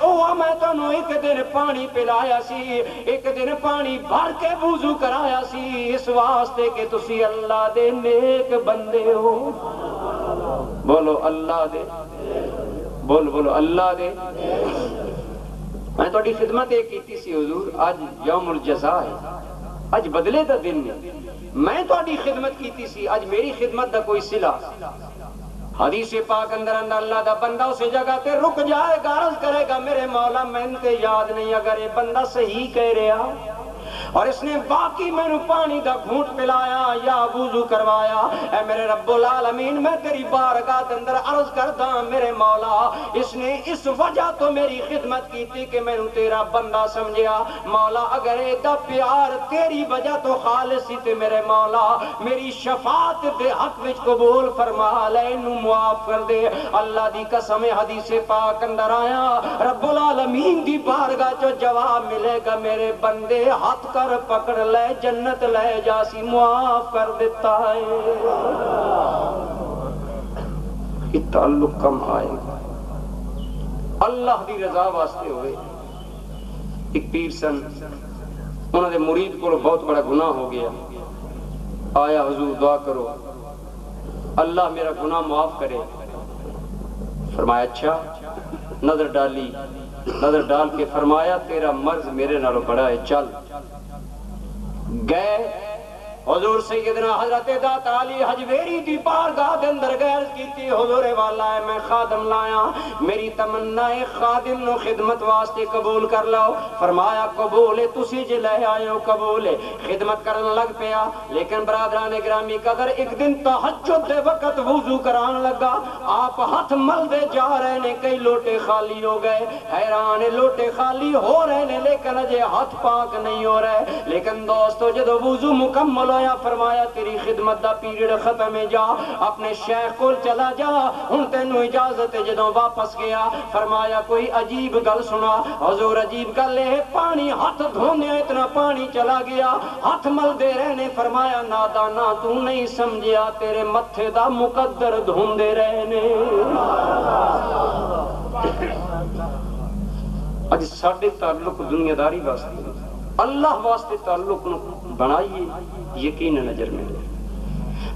تانوں ایک دن پانی پلایا سی، ایک دن پانی بھر کے وضو کرایا سی، اس واسطے کہ تسی اللہ دے نیک بندے ہو۔ بولو اللہ دے، بولو اللہ دے۔ میں تھوڑی خدمت ایک کیتی سی حضور، آج یوم الجزا ہے، آج بدلے دا دن ہے، میں تھوڑی خدمت کیتی سی، آج میری خدمت دا کوئی صلہ۔ حدیث پاک اندر اللہ دا بندہ اسے جگہ تے رک جائے گا، عرض کرے گا میرے مولا میں تے یاد نہیں، اگر یہ بندہ صحیح کہہ رہا اور اس نے باقی میں نے پانی دا گھونٹ پلایا یا وضو کروایا، اے میرے رب العالمین میں تیری بارگاہ اندر عرض کردا میرے مولا اس نے اس وجہ تو میری خدمت کی تھی کہ میں نے تیرا بندہ سمجھیا، مولا اگر ایدہ پیار تیری وجہ تو خالص ہی تے میرے مولا میری شفاعت دے حق وچ قبول فرما لے، انہوں معاف کر دے۔ اللہ دی قسم حدیث پاک اندر آیا رب العالمین دی بارگاہ جو جواب ملے گا میرے بندے ہاتھ کر پکڑ لے جنت لے جاسی، معاف کر دیتا ہے۔ یہ تعلق کم آئے گا، اللہ دی رضا واسطے ہوئے۔ ایک پیر سن، انہوں نے مرید کو بہت بڑا گناہ ہو گیا، آیا حضور دعا کرو اللہ میرا گناہ معاف کرے۔ فرمایا اچھا، نظر ڈالی، نظر ڈال کے فرمایا تیرا مرض میرے نالوں بڑا ہے، چل۔ گئے حضور سیدنا حضرت داتا علی حجویری دی بارگاہ دے اندر گئے، عرض کیتی حضور والا ہے میں خادم لایا، میری تمنا ہے خادم نو خدمت واسطے قبول کر لو۔ فرمایا قبول ہے، تسی جے لے آئے ہو قبول ہے۔ خدمت کرن لگ پیا، لیکن برادران گرامی قدر ایک دن تہجد دے وقت وضو کران لگا، آپ ہاتھ مل دے جا رہے نے، کئی لوٹے خالی ہو گئے، حیران لوٹے خالی ہو رہے نے لیکن اجے ہاتھ پاک نہیں ہو رہے۔ لیکن دوستو جدو وضو مکمل بلایا فرمایا تیری خدمت دا پیریڈ ختم ہے، جا اپنے شیخ کو چلا جا، ہن تینوں اجازت ہے۔ جدوں واپس گیا فرمایا کوئی عجیب گل سنا۔ حضور عجیب گل ہے، پانی ہاتھ دھونے اتنا پانی چلا گیا، ہاتھ ملدے رہنے۔ فرمایا نادانا تو نہیں سمجھیا، تیرے متھے دا مقدر دھوندے رہنے۔ اج ساڈے تعلق دنیا داری واسطے اللہ واسطے تعلق نو بنائیے، یقین نظر میں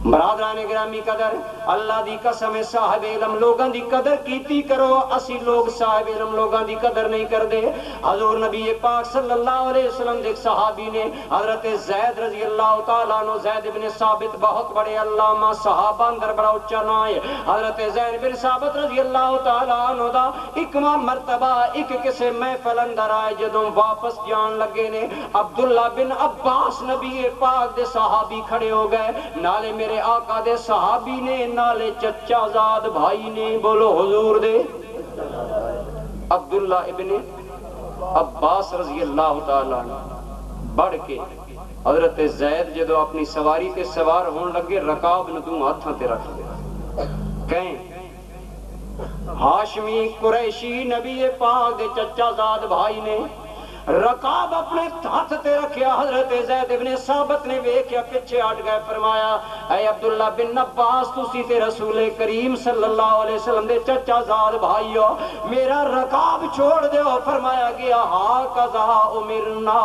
برادران گرامی قدر اللہ دی قسم صاحب علم لوگاں دی قدر کیتی کرو، اسی لوگ صاحب علم لوگاں دی قدر نہیں کردے۔ حضور نبی پاک صلی اللہ علیہ وسلم دے صحابی نے حضرت زید رضی اللہ تعالیٰ عنہ، زید بن ثابت بہت بڑے علامہ صحابہ اندر بڑا اچا نام ہے۔ حضرت زید بن ثابت رضی اللہ تعالیٰ عنہ دا اکواں مرتبہ ایک کسے محفل اندر آئے، جدوں واپس جان لگے نے عبداللہ بن عباس نبی پاک دے صحابی کھڑے ہو گئے، نالے میرے آقا دے صحابی نے، نالے چچا زاد بھائی نے، بولو حضور دے عبداللہ ابن عباس رضی اللہ تعالیٰ عنہ بڑھ کے حضرت زید جدو اپنی سواری تے سوار ہون لگے، رکاب ندوں ہاتھاں تے رکھ دے کہیں ہاشمی قریشی نبی پاک دے چچا زاد بھائی نے رکاب اپنے ہاتھ تے رکھیا۔ حضرت زید بن ثابت نے ویکھیا، پیچھے ہٹ گئے، فرمایا اے عبداللہ بن عباس تسی تے رسول کریم صلی اللہ علیہ وسلم دے چچا زاد بھائی ہو، میرا رکاب چھوڑ دیو۔ فرمایا گیا ہاں قضا امرنا،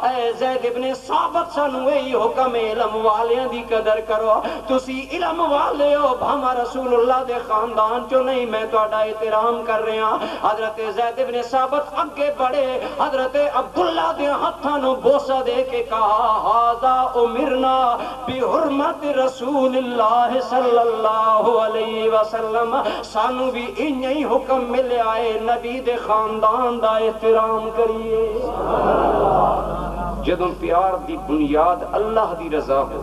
اے زید بن ثابت سانو یہی حکم علم والیاں دی قدر کرو، تسی علم والے ہو، بھاما رسول اللہ دے خاندان چو نہیں، میں تہاڈا احترام کر رہا۔ حضرت زید بن ثابت اگے بڑھے، حضرت عبداللہ دے ہاتھاں نو بوسہ دے کے کہا ھذا امرنا بحرمت رسول اللہ صلی اللہ علیہ وسلم، سانو بھی انہی حکم ملیا ہے، نبی دے خاندان دا احترام کریے۔ جدوں پیار دی بنیاد اللہ دی رضا ہو،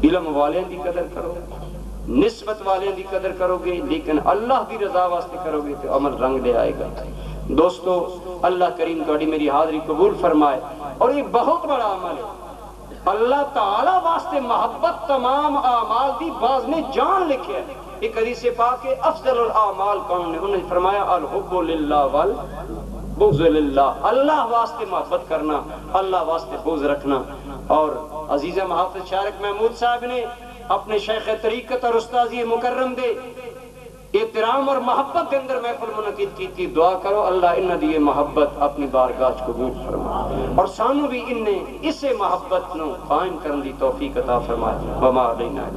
علم والے دی قدر کرو، نسبت والے دی قدر کرو گے، لیکن اللہ دی رضا واسطے کرو گے تو عمل رنگ لے آئے گا۔ دوستو اللہ کریم تہاڈی میری حاضری قبول فرمائے، اور یہ بہت بڑا عمل ہے۔ اللہ تعالیٰ واسطے محبت تمام اعمال دی، بعض نے جان لکھے ہے۔ ایک حدیث پاک کے افضل الاعمال کون نے؟ انہوں نے فرمایا الحب للہ والبغض للہ، اللہ واسطے محبت کرنا، اللہ واسطے بغض رکھنا۔ اور عزیز محافظ شارق محمود صاحب نے اپنے شیخ طریقت اور استاذی مکرم دے احترام اور محبت کے اندر محفل منعقد کی تھی۔ دعا کرو اللہ انہاں دی محبت اپنی بارگاہ قبول فرمائے، اور سانو بھی انہیں اسے محبت نو قائم کرن دی توفیق عطا فرمائے۔ وما علینا